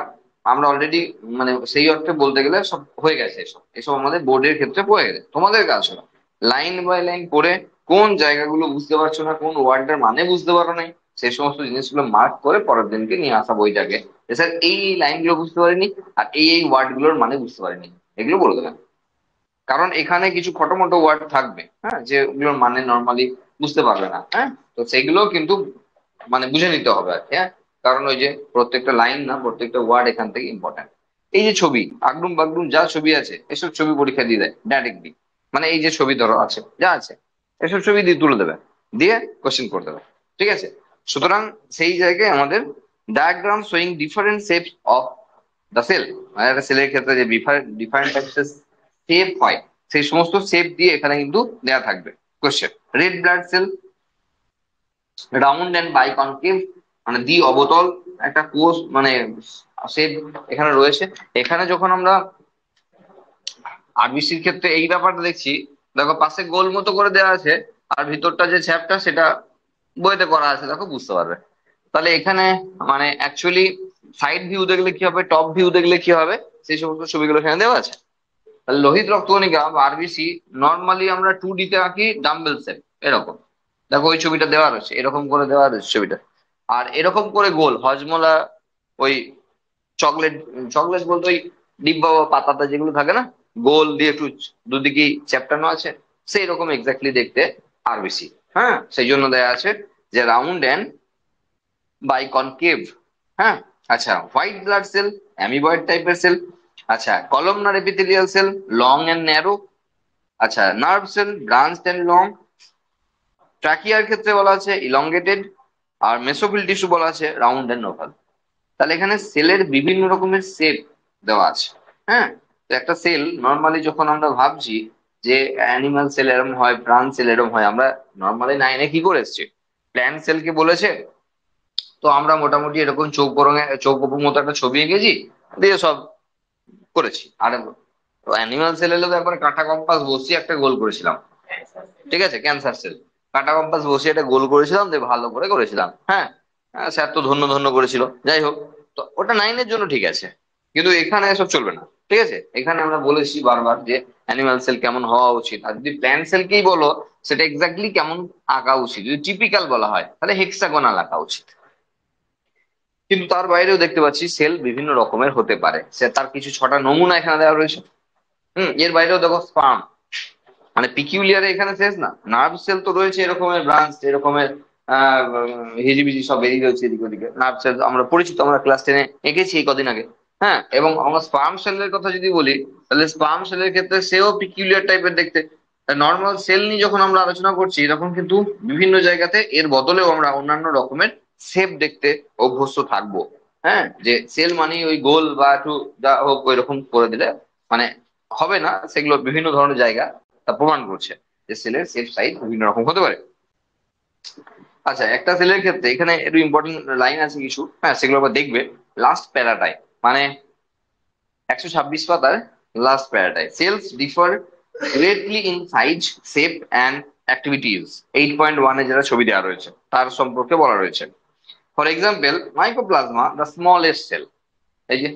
আমরা অলরেডি মানে সেই অর্থে বলতে গেলে সব হয়ে গেছে, এসব এসব আমাদের বোর্ডের ক্ষেত্রে পড়ে গেছে। তোমাদের কাজ হলো লাইন বাই লাইন পড়ে কোন জায়গাগুলো বুঝতে পারছো না, কোন ওয়ার্ডটার মানে বুঝতে পারো নাই, সেই সমস্ত জিনিসগুলো মার্ক করে পরের দিনকে নিয়ে আসা বইটাকে, যে স্যার এই লাইনগুলো বুঝতে পারিনি আর এই ওয়ার্ড গুলোর মানে বুঝতে পারিনি, এগুলো বলে দেবেন। কারণ এখানে কিছু খটোমটো ওয়ার্ড থাকবে, হ্যাঁ, যেগুলোর মানে নর্মালি বুঝতে পারবে না। হ্যাঁ, তো সেগুলো কিন্তু মানে বুঝে নিতে হবে আর কি। হ্যাঁ, কারণ ওই যে প্রত্যেকটা লাইন না, প্রত্যেকটা ওয়ার্ড এখান থেকে ইম্পর্টেন্ট। এই যে ছবি আগডুম বাগডুম যা ছবি আছে, এসব ছবি পরীক্ষা দিয়ে দেয় ডাইরেক্টলি, মানে এই যে ছবি ধরো আছে যা আছে, এসব ছবি দিয়ে তুলে দেবে, দিয়ে কোশ্চেন করে দেবে। ঠিক আছে, সুতরাং সেই জায়গায় আমাদের diagram showing different shapes of the cell, মানে একটা সেলের ক্ষেত্রে যে ডিফারেন্ট টাইপস শেপ হয়, সেই সমস্ত শেপ দিয়ে এখানে কিন্তু দেয়া থাকবে question. Red blood cell, round and biconcave, মানে দ্বি অবতল একটা কোষ, মানে শেপ এখানে রয়েছে। এখানে যখন আমরা আরবিসির ক্ষেত্রে এই ব্যাপারটা দেখছি, দেখো পাশে গোল মতো করে দেওয়া আছে, আর ভিতরটা যে চ্যাপটা সেটা বইতে করা আছে, দেখো বুঝতে পারবে। তাহলে এখানে মানে অ্যাকচুয়ালি সাইড ভিউ দেখলে কি হবে, টপ ভিউ দেখলে কি হবে, সেই সমস্ত ছবিগুলো এখানে দেওয়া আছে। তাহলে লোহিত রক্তকণিকা বা আরবিসি নর্মালি আমরা 2D তে আঁকি ডাম্বেল সেট, এরকম। দেখো ওই ছবিটা দেওয়া রয়েছে, এরকম করে দেওয়া রয়েছে ছবিটা। আর এরকম করে গোল হজমলা, ওই চকলেট, চকলেট বলতে ওই ডিব্বা বা পাতাটা যেগুলো থাকে না, গোল দিয়ে একটু দুদিকেই চ্যাপটানো আছে, সেই রকম এক্স্যাক্টলি দেখতে আরবিসি। হ্যাঁ, সেই জন্য দেয়া আছে যে রাউন্ড অ্যান্ড বাইকনকেভ। হ্যাঁ, আচ্ছা, হোয়াইট ব্লাড সেল অ্যামিবয়েড টাইপের সেল। আচ্ছা, columnar epithelial cell long and narrow. আচ্ছা, nerve cell branched and long. ট্রাকিয়ার ক্ষেত্রে বলা আছে ইলংগেটেড, আর মেসোফিল টিস্যু বলা আছে রাউন্ড এন্ড ওভাল। তাহলে এখানে সেলের বিভিন্ন রকমের শেপ দেওয়া আছে। হ্যাঁ, তো একটা সেল নর্মালি যখন আমরা ভাবছি যে অ্যানিমাল সেল এরম হয়, প্রাণ সেল এরম হয়, আমরা নর্মালি নাইনে কি করে এসছি, প্ল্যান্ট সেলকে বলেছে, তো আমরা মোটামুটি এরকম চৌকো রঙের চৌকোর মতো একটা ছবি এঁকেছি, দিয়ে সব করেছি। আর অ্যানিমাল সেল এলে তো একবার কাঁটা কম্পাস বসিয়ে একটা গোল করেছিলাম। ঠিক আছে, ক্যান্সার সেল। কাটা কম্পাস বসিয়ে এটা গোল করেছিলাম, দিয়ে ভালো করে করেছিলাম, হ্যাঁ। স্যার তো ধন্য ধন্য করেছিল, যাই হোক। তো ওটা 9-এর জন্য ঠিক আছে, কিন্তু এখানে এসব চলবে না। ঠিক আছে, এখানে আমরা বলেছি বারবার যে অ্যানিমাল সেল কেমন হওয়া উচিত, আর যদি প্ল্যান্ট সেলকেই বলো সেটা এক্স্যাক্টলি কেমন আঁকা উচিত। যদি টিপিক্যাল বলা হয় তাহলে হেক্সাগোনাল আঁকা উচিত। কিন্তু তার বাইরেও দেখতে পাচ্ছি সেল বিভিন্ন রকমের হতে পারে, সে তার কিছু 6টা নমুনা এখানে দেওয়া রয়েছে। এর বাইরেও দেখো স্পার্ম, মানে পিকিউলিয়ার এখানে শেষ না, নার্ভ সেল তো রয়েছে এরকমের ব্রাঞ্চ, এরকমের হিজিবিজি সব বেরিয়ে রয়েছে এদিকে ওদিকে। নার্ভ সেল আমরা পরিচিত, আমরা ক্লাস 10-এ এঁকেছি এই কদিন আগে। হ্যাঁ, এবং আমরা স্পার্ম সেলের কথা যদি বলি, তাহলে স্পার্ম সেলের ক্ষেত্রে সেও পিকিউলিয়ার টাইপের দেখতে। নর্মাল সেল নিয়ে যখন আমরা আলোচনা করছি, তখন কিন্তু বিভিন্ন জায়গাতে এর বদলেও আমরা অন্যান্য রকমের শেপ দেখতে অভ্যস্ত থাকবো। হ্যাঁ, যে সেল মানে ওই গোল বা একটু যা হোক ওই রকম করে দিলে মানে হবে না, সেগুলো বিভিন্ন ধরনের জায়গা তা প্রমাণ করছে যে সেলের শেপ সাইজ বিভিন্ন রকম হতে পারে। আচ্ছা, একটা সেলের ক্ষেত্রে এখানে একটু ইম্পর্টেন্ট লাইন আছে কিছু, হ্যাঁ, সেগুলো আবার দেখবে লাস্ট প্যারাটায়, মানে 126 পাতার লাস্ট প্যারাটায়। Cells differ greatly in size, shape and activities. 8.1-এ যেটা ছবি দেওয়া রয়েছে তার সম্পর্কে বলা রয়েছে। For example, mycoplasma the smallest cell. এই যে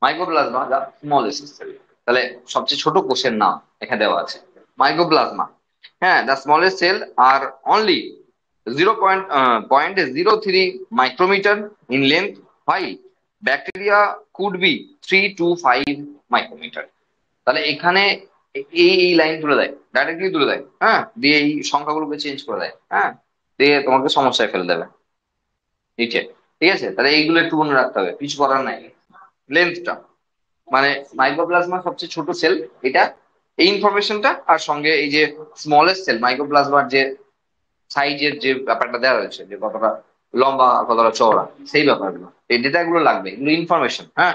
মাইক্রোপ্লাজমা দ্য স্মলেস্ট সেল, তাহলে সবচেয়ে ছোট কোষের নাম এখানে দেওয়া আছে মাইক্রোপ্লাজমা। হ্যাঁ, the smallest cell are only 0.03 micrometer in length, while bacteria could be 3 to 5 micrometer. তাহলে এখানে এই এই লাইন তুলে দেয়, ডাইরেক্টলি তুলে দেয়, হ্যাঁ, দিয়ে এই সংখ্যাগুলোকে চেঞ্জ করে দেয়, হ্যাঁ, দিয়ে তোমাকে সমস্যায় ফেলে দেবে নিচে। ঠিক আছে, তাহলে এইগুলো একটু মনে রাখতে হবে, কিছু করার নাই। লেন্থটা মানে মাইক্রোপ্লাজমা সবচেয়ে ছোট সেল, এটা এই ইনফরমেশনটা, আর সঙ্গে এই যে স্মলেস্ট সেল মাইক্রোপ্লাজমার যে সাইজের যে ব্যাপারটা দেওয়া রয়েছে, যে কতটা লম্বা কতটা চওড়া, সেই ব্যাপারগুলো এই ডেটাগুলো লাগবে, এগুলো ইনফরমেশন। হ্যাঁ,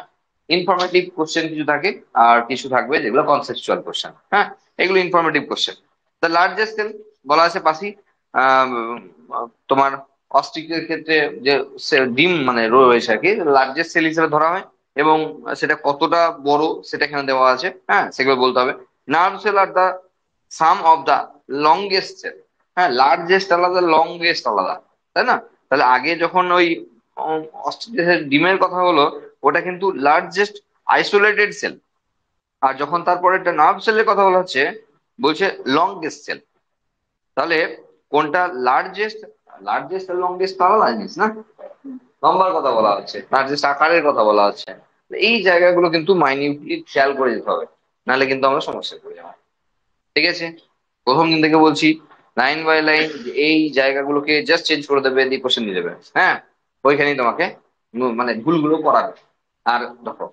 ইনফরমেটিভ কোশ্চেন কিছু থাকে, আর কিছু থাকবে যেগুলো কনসেপচুয়াল কোশ্চেন। হ্যাঁ, এগুলো informative question. The largest cell বলা আছে পাশেই। আহ, তোমার অস্ট্রিকের ক্ষেত্রে যে ডিম মানে রয়েছে আর কি, লার্জেস্ট সেল হিসেবে ধরা হয়, এবং সেটা কতটা বড় সেটা এখানে দেওয়া আছে, হ্যাঁ, সেগুলো বলতে হবে। Nerve cell are the some of the longest cell. হ্যাঁ, লার্জেস্ট আলাদা, লংগেস্ট আলাদা, তাই না? তাহলে আগে যখন ওই অস্ট্রেলিয়ার ডিমের কথা হলো, ওটা কিন্তু লার্জেস্ট আইসোলেটেড সেল। আর যখন তারপরে একটা নার্ভ সেলের কথা বলা হচ্ছে, বলছে লংগেস্ট সেল। তাহলে কোনটা লার্জেস্ট? লার্জেস্ট আর লংগেস্ট আলাদা জিনিস না, লম্বার কথা বলা হচ্ছে, লার্জেস্ট আকারের কথা বলা হচ্ছে। এই জায়গাগুলো কিন্তু মাইনিউটলি খেয়াল করে যেতে হবে, নাহলে কিন্তু আমরা সমস্যায় পড়ে যাবো। ঠিক আছে, প্রথম দিন থেকে বলছি, লাইন বাই লাইন এই জায়গাগুলোকে জাস্ট চেঞ্জ করে দেবে, দিয়ে কোশ্চেন দিয়ে দেবে, হ্যাঁ, ওইখানেই তোমাকে মানে ভুলগুলো করাবে। আর দেখো,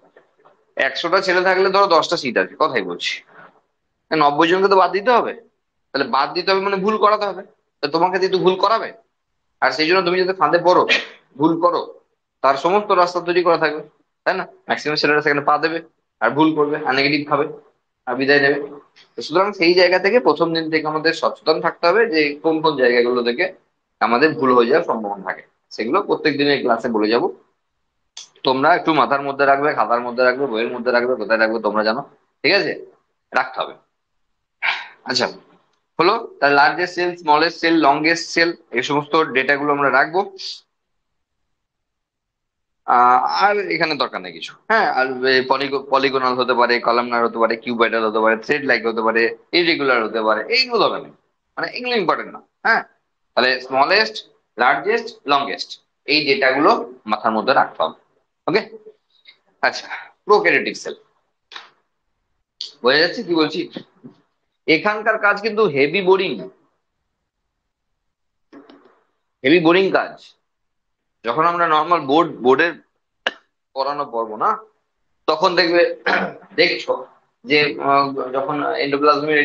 100টা ছেলে থাকলে ধরো 10টা সিট আছে, কথাই বলছি, 90 জনকে তো বাদ দিতে হবে। তাহলে বাদ দিতে হবে মানে ভুল করাতে হবে, তো তোমাকে দিয়ে তো ভুল করাবে। আর সেই জন্য তুমি যাতে ফাঁদে পড়ো, ভুল করো, তার সমস্ত রাস্তা তৈরি করা থাকবে, তাই না? ম্যাক্সিমাম ছেলেরা সেখানে পা দেবে, আর ভুল করবে, আর নেগেটিভ ভাবে, আর বিদায় নেবে। তো সুতরাং সেই জায়গা থেকে প্রথম দিন থেকে আমাদের সচেতন থাকতে হবে যে কোন কোন জায়গাগুলো থেকে আমাদের ভুল হয়ে যাওয়ার সম্ভাবনা থাকে। সেগুলো প্রত্যেক দিনের ক্লাসে বলে যাব, তোমরা একটু মাথার মধ্যে রাখবে, খাতার মধ্যে রাখবে, বইয়ের মধ্যে রাখবে, কোথায় রাখবে তোমরা জানো। ঠিক আছে, রাখতে হবে। আচ্ছা, হলো। তার largest cell, smallest cell, longest cell, এই সমস্ত ডেটাগুলো আমরা রাখবো। আর এখানে দরকার নেই কিছু, হ্যাঁ। আর পলিগোনাল হতে পারে, কলামনার হতে পারে, কিউবয়েডাল হতে পারে, থ্রেড লাইক হতে পারে, ইরেগুলার হতে পারে, এইগুলো দরকার নেই, মানে এগুলো ইম্পর্টেন্ট না, হ্যাঁ। তাহলে স্মলেস্ট, লার্জেস্ট, লংগেস্ট, এই ডেটাগুলো মাথার মধ্যে রাখতে হবে। ওকে। আচ্ছা, প্রোক্যারিওটিক সেল, বোঝা যাচ্ছে কি বলছি? এখানকার কাজ কিন্তু হেভি বোরিং, হেভি বোরিং কাজ। যখন আমরা নর্মাল বোর্ডের পড়ানো পড়বো না, তখন দেখবে দেখছো যে যখন এন্ডোপ্লাজমিক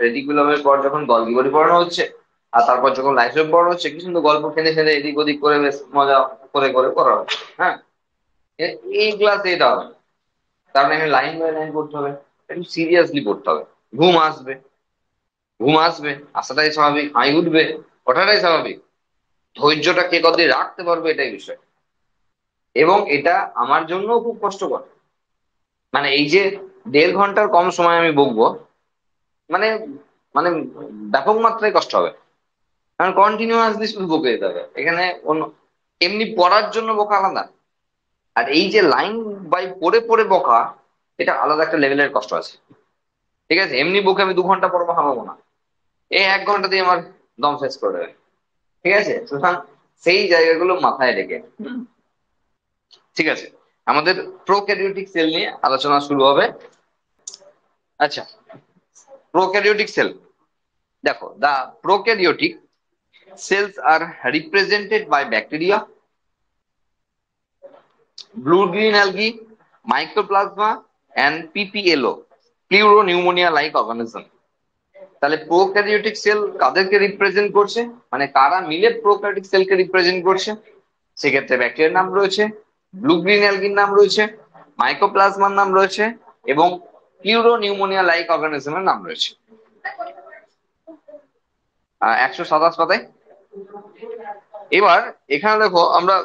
রেটিকুলামের পর যখন গলগি বডি পড়ানো হচ্ছে, আর তারপর যখন লাইসোম পড়ানো হচ্ছে, কি সুন্দর গল্প ফেলে ফেলে এদিক ওদিক করে বেশ মজা করে করে করা হচ্ছে, হ্যাঁ। এই ক্লাসে এটা হবে না। তার মানে লাইন বাই লাইন পড়তে হবে, একটু সিরিয়াসলি পড়তে হবে। ঘুম আসবে, ঘুম আসবে, আসাটাই স্বাভাবিক, হাই উঠবে, ওঠাটাই স্বাভাবিক। ধৈর্যটা কে কতদিন রাখতে পারবে এটাই বিষয়। এবং এটা আমার জন্য খুব কষ্টকর, মানে এই যে 1.5 ঘন্টার কম সময় আমি বকবো, মানে মানে ব্যাপক মাত্রায় কষ্ট হবে, কারণ কন্টিনিউয়াসলি শুধু বকে যেতে হবে এখানে। অন্য এমনি পড়ার জন্য বকা আলাদা, আর এই যে লাইন বাই পড়ে পড়ে বকা, এটা আলাদা একটা লেভেলের কষ্ট আছে। ঠিক আছে, এমনি বকে আমি 2 ঘন্টা পড়বো হামাবো না, এই 1 ঘন্টা দিয়ে আমার দম শেষ করে দেবে। ঠিক আছে, সুতরাং সেই জায়গাগুলো মাথায় রেখে, ঠিক আছে, আমাদের প্রোক্যারিওটিক সেল নিয়ে আলোচনা শুরু হবে। আচ্ছা, প্রোক্যারিওটিক সেল, দেখো, দা prokaryotic cells are represented by bacteria, blue green algae, mycoplasma and pplo, pleuropneumonia like organism। তাহলে প্রোক্যারিওটিক সেল কাদেরকে রিপ্রেজেন্ট করছে, মানে কারা মিলে প্রোক্যারিওটিক সেলকে রিপ্রেজেন্ট করছে? সেক্ষেত্রে ব্যাকটেরিয়ার নাম রয়েছে, ব্লু গ্রিন অ্যালগির নাম রয়েছে, মাইকোপ্লাজমার নাম রয়েছে, এবং প্লিউরোনিউমোনিয়া লাইক অর্গানিজমের নাম রয়েছে। 127 পাতায়। এবার এখানে দেখো, আমরা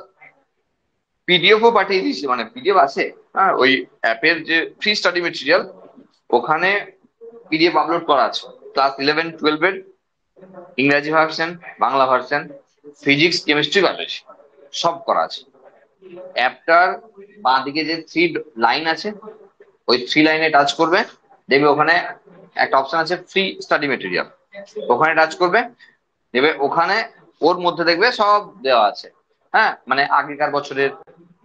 পিডিএফও পাঠিয়ে দিয়েছি, মানে পিডিএফ আছে, হ্যাঁ, ওই অ্যাপের যে ফ্রি স্টাডি মেটেরিয়াল, ওখানে পিডিএফ আপলোড করা আছে। ক্লাস 11-12 এর ইংরাজি version, Bangla version, physics, chemistry, biology সব করা আছে। অ্যাপটার বাঁ দিকে যে 3 লাইন আছে, ওই 3 লাইনে টাচ করবে, দেখবে ওখানে একটা অপশন আছে ফ্রি স্টাডি মেটেরিয়াল, ওখানে টাচ করবে, দেখবে ওখানে ওর মধ্যে দেখবে সব দেওয়া আছে। হ্যাঁ, মানে আগেকার বছরের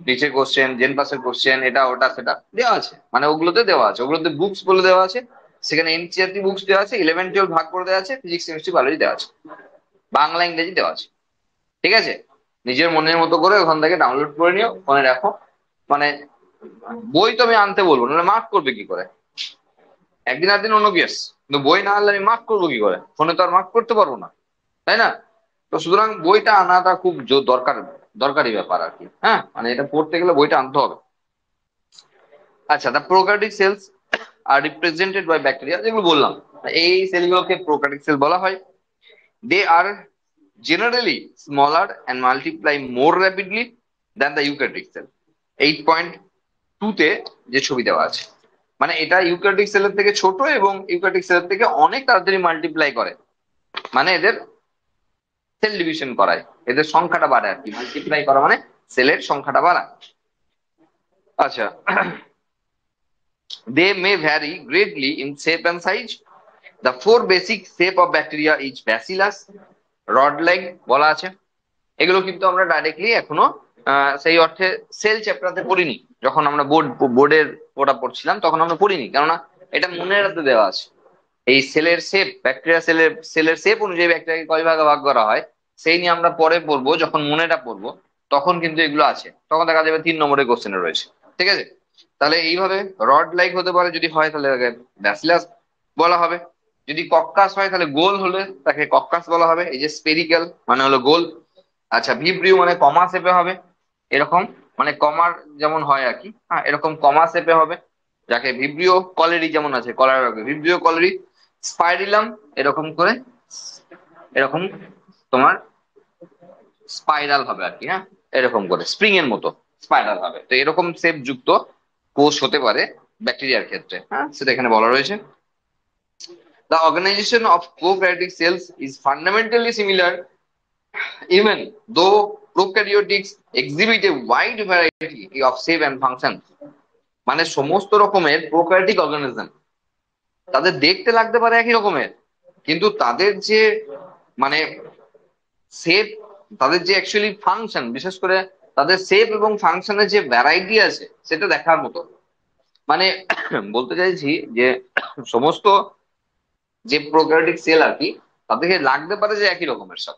নিচে কোশ্চেন, জেন পাসের কোশ্চেন, এটা ওটা সেটা দেওয়া আছে, মানে ওগুলোতে দেওয়া আছে, ওগুলোতে বুকস বলে দেওয়া আছে। সেখানে এনসিইআরটি বুকস দেওয়া আছে, 11-12 ভাগ করে দেওয়া আছে, ফিজিক্স, কেমিস্ট্রি, বায়োলজি দেওয়া আছে, বাংলা ইংরেজি দেওয়া আছে। ঠিক আছে, নিজের মনের মতো করে ওখান থেকে ডাউনলোড করে নিও, ফোনে রাখো। মানে বই তো আমি আনতে বলবো না, মার্ক করবে কি করে? একদিন একদিন অন্য কেস, কিন্তু বই না আনলে আমি মার্ক করবো কি করে? ফোনে তো আর মার্ক করতে পারবো না, তাই না? তো সুতরাং বইটা আনাটা খুব দরকার, দরকারি ব্যাপার আর কি। হ্যাঁ, মানে এটা পড়তে গেলে বইটা আনতে হবে। আচ্ছা, the prokaryotic cells are represented by bacteria, যেগুলো বললাম, এই সেলগুলোকে প্রোক্যারিওটিক সেল বলা হয়। They are generally smaller and multiply more rapidly than the eukaryotic cell. 8.2-তে যে ছবি দেওয়া আছে, মানে এটা ইউক্যারিওটিক সেলের থেকে ছোট এবং ইউক্যারিওটিক সেলের থেকে অনেক তাড়াতাড়ি মাল্টিপ্লাই করে, মানে এদের সেল ডিভিশন করায়, এদের সংখ্যাটা বাড়ায় আর কি। মাল্টিপ্লাই করা মানে সেলের সংখ্যাটা বাড়ায়। আচ্ছা, they may vary greatly in shape and size. The 4 basic shape of bacteria is bacillus, rod like বলা আছে। এগুলো কিন্তু আমরা ডাইরেক্টলি এখনো সেই অর্থে সেল চ্যাপ্টারতে পড়িনি। যখন আমরা বোর্ডের ওটা পড়ছিলাম তখন আমরা পড়িনি, কেননা এটা মনে রাখতে দেওয়া আছে। এই সেলের শেপ, ব্যাকটেরিয়া সেলের শেপ অনুযায়ী ব্যাকটেরিয়াকে কয় ভাগে ভাগ করা হয়, সেই নিয়ে আমরা পরে পড়বো, যখন মনেটা পড়বো তখন কিন্তু এগুলো আছে, তখন দেখা যাবে 3 নম্বরের কোশ্চেনে রয়েছে। ঠিক আছে, তাহলে এইভাবে রড লাইক হতে পারে, যদি হয় তাহলে তাকে ব্যাসিলাস বলা হবে। যদি কক্কাস হয় তাহলে গোল হলে তাকে কক্কাস বলা হবে। এই যে স্পেরিক্যাল মানে হলো গোল। আচ্ছা, ভিব্রিও মানে কমা শেপে হবে, এরকম, মানে কমার যেমন হয় আর কি, হ্যাঁ, এরকম কমা শেপে হবে, যাকে ভিব্রিও কলেরি যেমন আছে, কলার ভিব্রিও কলেরি। স্পাইরিলাম এরকম করে, এরকম তোমার স্পাইরাল হবে আর কি, হ্যাঁ, এরকম করে স্প্রিং এর মতো স্পাইরাল হবে। তো এরকম শেপ যুক্ত কোষ হতে পারে ব্যাকটেরিয়ার ক্ষেত্রে, হ্যাঁ, সেটা এখানে বলা রয়েছে। The organization of prokaryotic cells is fundamentally similar, even though prokaryotics exhibit a wide variety of shape and function। মানে সমস্ত রকমের প্রোক্যারিওটিক অর্গানিজম, তাদের দেখতে লাগতে পারে একই রকমের, কিন্তু তাদের যে মানে শেপ, তাদের যে অ্যাকচুয়ালি ফাংশন, বিশেষ করে তাদের শেপ এবং ফাংশনের যে ভ্যারাইটি আছে সেটা দেখার মতো। মানে বলতে চাইছি যে সমস্ত যে প্রোক্যারিওটিক সেল আর কি, তাদেরকে লাগতে পারে যে একই রকমের সব,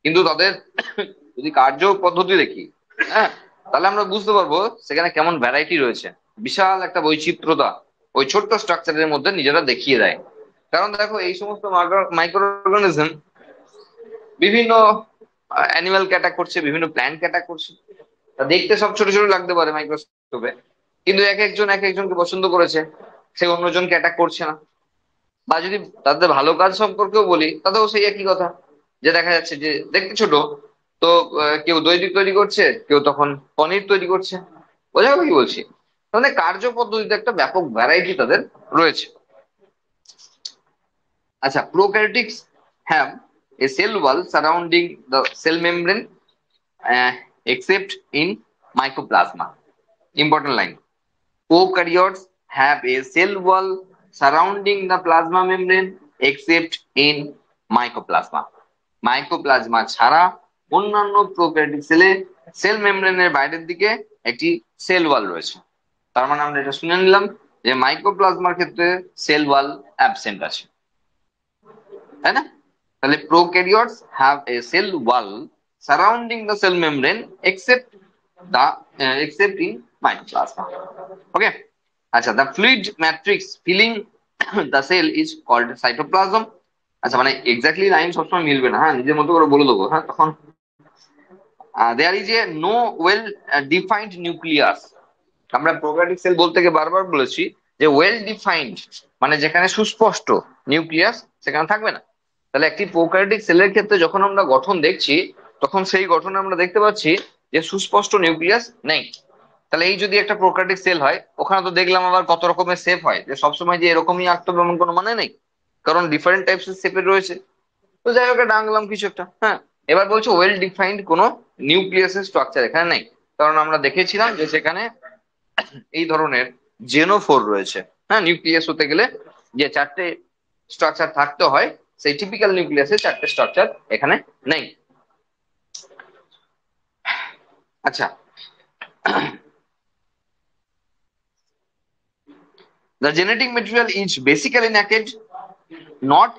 কিন্তু তাদের যদি কার্য পদ্ধতি দেখি, হ্যাঁ, তাহলে আমরা বুঝতে পারবো সেখানে কেমন ভ্যারাইটি রয়েছে, বিশাল একটা বৈচিত্র্যতা ওই ছোট্ট স্ট্রাকচারের মধ্যে নিজেরা দেখিয়ে দেয়। কারণ দেখো, এই সমস্ত মাইক্রো অর্গানিজম বিভিন্ন অ্যানিমালকে অ্যাটাক করছে, বিভিন্ন প্ল্যান্টকে অ্যাটাক করছে। তা দেখতে সব ছোট ছোট লাগতে পারে মাইক্রোস্কোপে, কিন্তু এক একজন এক একজনকে পছন্দ করেছে, সে অন্যজনকে অ্যাটাক করছে না। বা যদি তাদের ভালো কাজ সম্পর্কেও বলি, তাতেও সেই একই কথা, যে দেখা যাচ্ছে যে দেখতে ছোট, তো কেউ দই তৈরি করছে, কেউ তখন পনির তৈরি করছে। বোঝা গেল কি বলছি? তাহলে কার্য পদ্ধতিতে একটা ব্যাপক ভ্যারাইটি তাদের রয়েছে। আচ্ছা, prokaryotics have a cell wall surrounding the cell membrane except in mycoplasma. Important line. Prokaryotes have a cell wall surrounding the plasma membrane except in mycoplasma. Mycoplasma ছাড়া অন্যান্য প্রোক্যারিওটিক সেলে সেল মেমব্রেনের বাইরের দিকে একটি সেল ওয়াল রয়েছে। তার মানে আমরা এটা শুনে নিলাম যে মাইক্রোপ্লাজমার ক্ষেত্রে সেল ওয়াল অ্যাবসেন্ট আছে, তাই না? তাহলে prokaryotes have a cell wall surrounding the cell membrane except the except in mycoplasma. Okay. আচ্ছা, the fluid matrix filling the cell is called cytoplasm. আচ্ছা, মানে এক্স্যাক্টলি লাইন সবসময় মিলবে না, হ্যাঁ, নিজের মতো করে বলে দেবো, হ্যাঁ, তখন there is a no well defined nucleus. আমরা প্রোক্যারিওটিক সেল বলতে গিয়ে বারবার বলেছি যে ওয়েল ডিফাইন্ড মানে যেখানে সুস্পষ্ট নিউক্লিয়াস সেখানে থাকবে না। তাহলে একটি প্রোক্যারিওটিক সেলের ক্ষেত্রে যখন আমরা গঠন দেখছি তখন সেই গঠনে আমরা দেখতে পাচ্ছি যে সুস্পষ্ট নিউক্লিয়াস নেই। তাহলে এই যদি একটা প্রোক্যারিওটিক সেল হয়, ওখানে তো দেখলাম আবার কত রকমের শেপ হয়, যে সবসময় যে এরকমই আঁকতে হবে এমন কোনো মানে নেই, কারণ ডিফারেন্ট টাইপস এর শেপের রয়েছে। তো যাই হোক, এটা আঁকলাম কিছু একটা, হ্যাঁ। এবার বলছে ওয়েল ডিফাইন্ড কোনো নিউক্লিয়াসের স্ট্রাকচার এখানে নেই, কারণ আমরা দেখেছিলাম যে সেখানে এই ধরনের জেনোফোর রয়েছে। হ্যাঁ, নিউক্লিয়াস হতে গেলে যে চারটে স্ট্রাকচার থাকতে হয়, সেই টিপিক্যাল নিউক্লিয়াসের চারটে স্ট্রাকচার এখানে নেই। আচ্ছা, the genetic material is basically naked, not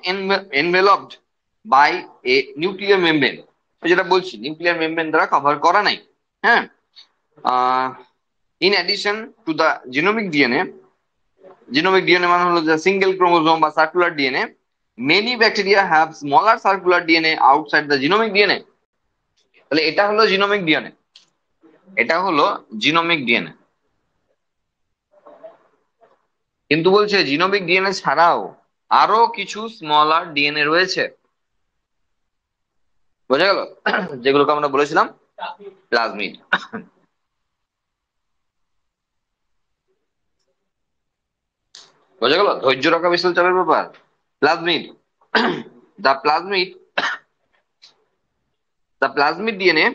enveloped by a nuclear membrane. যেটা বলছি, নিউক্লিয়ার মেমব্রেন দ্বারা কভার করা নাই। হ্যাঁ, in addition to the genomic DNA মানে হলো যে সিঙ্গেল ক্রোমোজোম বা circular DNA, many bacteria have smaller circular DNA outside the genomic DNA. তাহলে এটা হলো জিনোমিক ডিএনএ, এটা হলো জিনোমিক ডিএনএ। কিন্তু বলছে জিনোমিক ডিএনএ ছাড়াও আরো কিছু স্মলার ডিএনএ রয়েছে, বোঝা গেল? যেগুলোকে আমরা বলেছিলাম প্লাজমিড। বোঝা গেল? ধৈর্য রাখা বিশাল চাপের ব্যাপার। Plasmid, the plasmid the plasmid DNA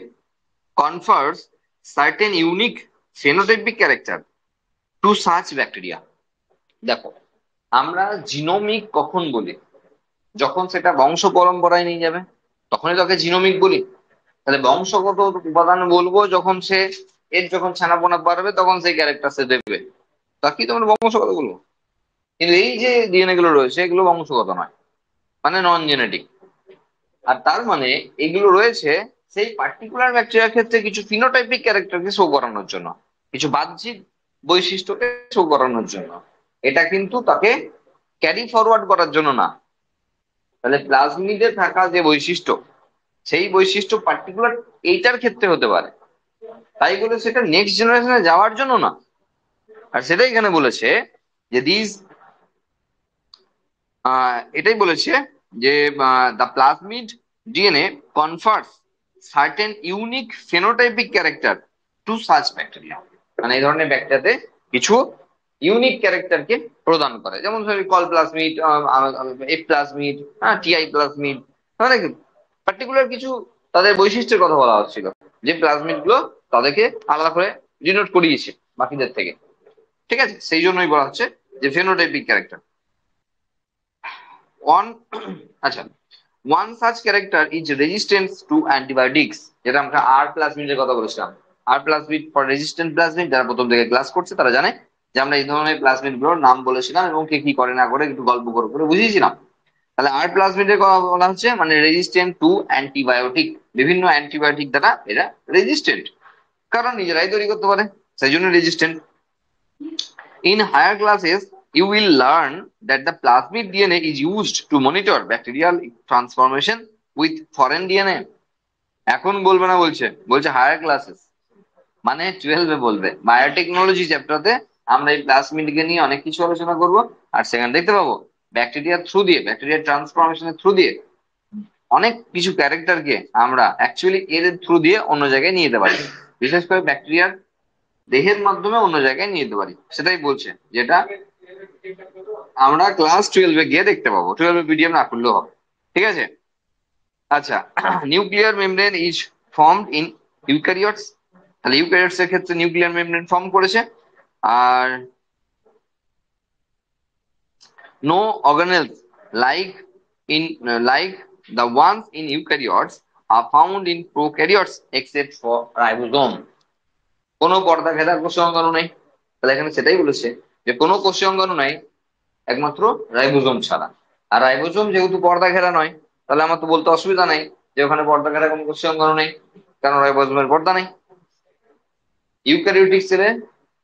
confers certain unique phenotypic character to such bacteria. দেখো, আমরা জিনোমিক কখন বলি? যখন সেটা বংশ পরম্পরায় নিয়ে যাবে, তখনই তাকে জিনোমিক বলি। তাহলে বংশগত উপাদান বলবো যখন সে এর যখন ছানাপোনা বাড়বে তখন সেই ক্যারেক্টার সে দেবে, তাকে তোমরা বংশগত বলবো। কিন্তু এই যে ডিএনএ গুলো রয়েছে এগুলো বংশগত নয়, মানে নন জেনেটিক। আর তার মানে এগুলো রয়েছে সেই পার্টিকুলার ব্যাকটেরিয়ার ক্ষেত্রে কিছু ফিনোটাইপিক ক্যারেক্টারকে শো করানোর জন্য, কিছু বাহ্যিক বৈশিষ্ট্যকে শো করানোর জন্য। এটা কিন্তু তাকে ক্যারি ফরওয়ার্ড করার জন্য না। তাহলে প্লাজমিডে থাকা যে বৈশিষ্ট্য, সেই বৈশিষ্ট্য পার্টিকুলার এইটার ক্ষেত্রে হতে পারে, তাই বলে সেটা নেক্সট জেনারেশনে যাওয়ার জন্য না। আর সেটাই এখানে বলেছে যে এটাই বলেছে যে the plasmid DNA confers certain unique phenotypic character to such bacteria. মানে এই ধরনের ব্যাকটেরিয়াতে কিছু ইউনিক ক্যারেক্টারকে প্রদান করে, যেমন কল প্লাজমিড, এফ প্লাজমিড, হ্যাঁ, টিআই প্লাজমিড, মানে পার্টিকুলার কিছু তাদের বৈশিষ্ট্যের কথা বলা হচ্ছিল, যে প্লাজমিড গুলো তাদেরকে আলাদা করে ডিনোট করিয়েছে বাকিদের থেকে। ঠিক আছে, সেই জন্যই বলা হচ্ছে যে ফেনোটাইপিক ক্যারেক্টার। ওয়ান আচ্ছা, one such character is resistance to antibiotics, যেটা আমরা আর প্লাজমিডের কথা বলেছিলাম। আর প্লাজমিড ফর রেজিস্ট্যান্ট প্লাজমিড, যারা প্রথম থেকে ক্লাস করছে তারা জানে যে আমরা এই ধরনের প্লাজমিড গুলোর নাম বলেছিলাম এবং কে কি করে না করে একটু গল্প করে করে বুঝিয়েছিলাম। তাহলে আর প্লাজমিডের কথা বলা হচ্ছে মানে রেজিস্ট্যান্ট টু অ্যান্টিবায়োটিক, বিভিন্ন অ্যান্টিবায়োটিক দ্বারা এরা রেজিস্ট্যান্ট, কারণ নিজেরাই তৈরি করতে পারে, সেই জন্য resistant. In higher classes, you will learn that the plasmid DNA is used to monitor bacterial transformation with foreign DNA. এখন বলবে না, বলছে বলছে হায়ার ক্লাসেস মানে 12-এ বলবে। বায়োটেকনোলজি চ্যাপ্টারতে আমরা এই প্লাজমিডকে নিয়ে অনেক কিছু আলোচনা করব, আর সেখানে দেখতে পাবো ব্যাকটেরিয়ার থ্রু দিয়ে, ব্যাকটেরিয়ার ট্রান্সফরমেশনের থ্রু দিয়ে অনেক কিছু ক্যারেক্টারকে আমরা অ্যাকচুয়ালি এর থ্রু দিয়ে অন্য জায়গায় নিয়ে যেতে পারি, বিশেষ করে ব্যাকটেরিয়ার দেহের মাধ্যমে অন্য জায়গায় নিয়ে যেতে পারি। সেটাই বলছে, যেটা আমরা ক্লাস 12-এ গিয়ে দেখতে পাবো, 12 পিডিএফ না খুললেও হবে, ঠিক আছে? আচ্ছা, nuclear membrane is formed in eukaryotes. তাহলে ইউক্যারিওটস এর ক্ষেত্রে নিউক্লিয়ার মেমব্রেন ফর্ম করেছে। আর no organelles like like the ones in eukaryotes are found in prokaryotes except for ribosome. কোনো পর্দা ঘেরা কোষীয় অঙ্গাণু নাই। তাহলে এখানে সেটাই বলেছে যে কোনো কোষীয় অঙ্গাণু নাই একমাত্র রাইবোজোম ছাড়া। আর রাইবোজোম যেহেতু পর্দা ঘেরা নয়, তাহলে আমার তো বলতে অসুবিধা নেই যে ওখানে পর্দা ঘেরা কোনো কোষীয় অঙ্গাণু নেই, কারণ রাইবোজোমের পর্দা নেই। ইউক্যারিওটিক সেলে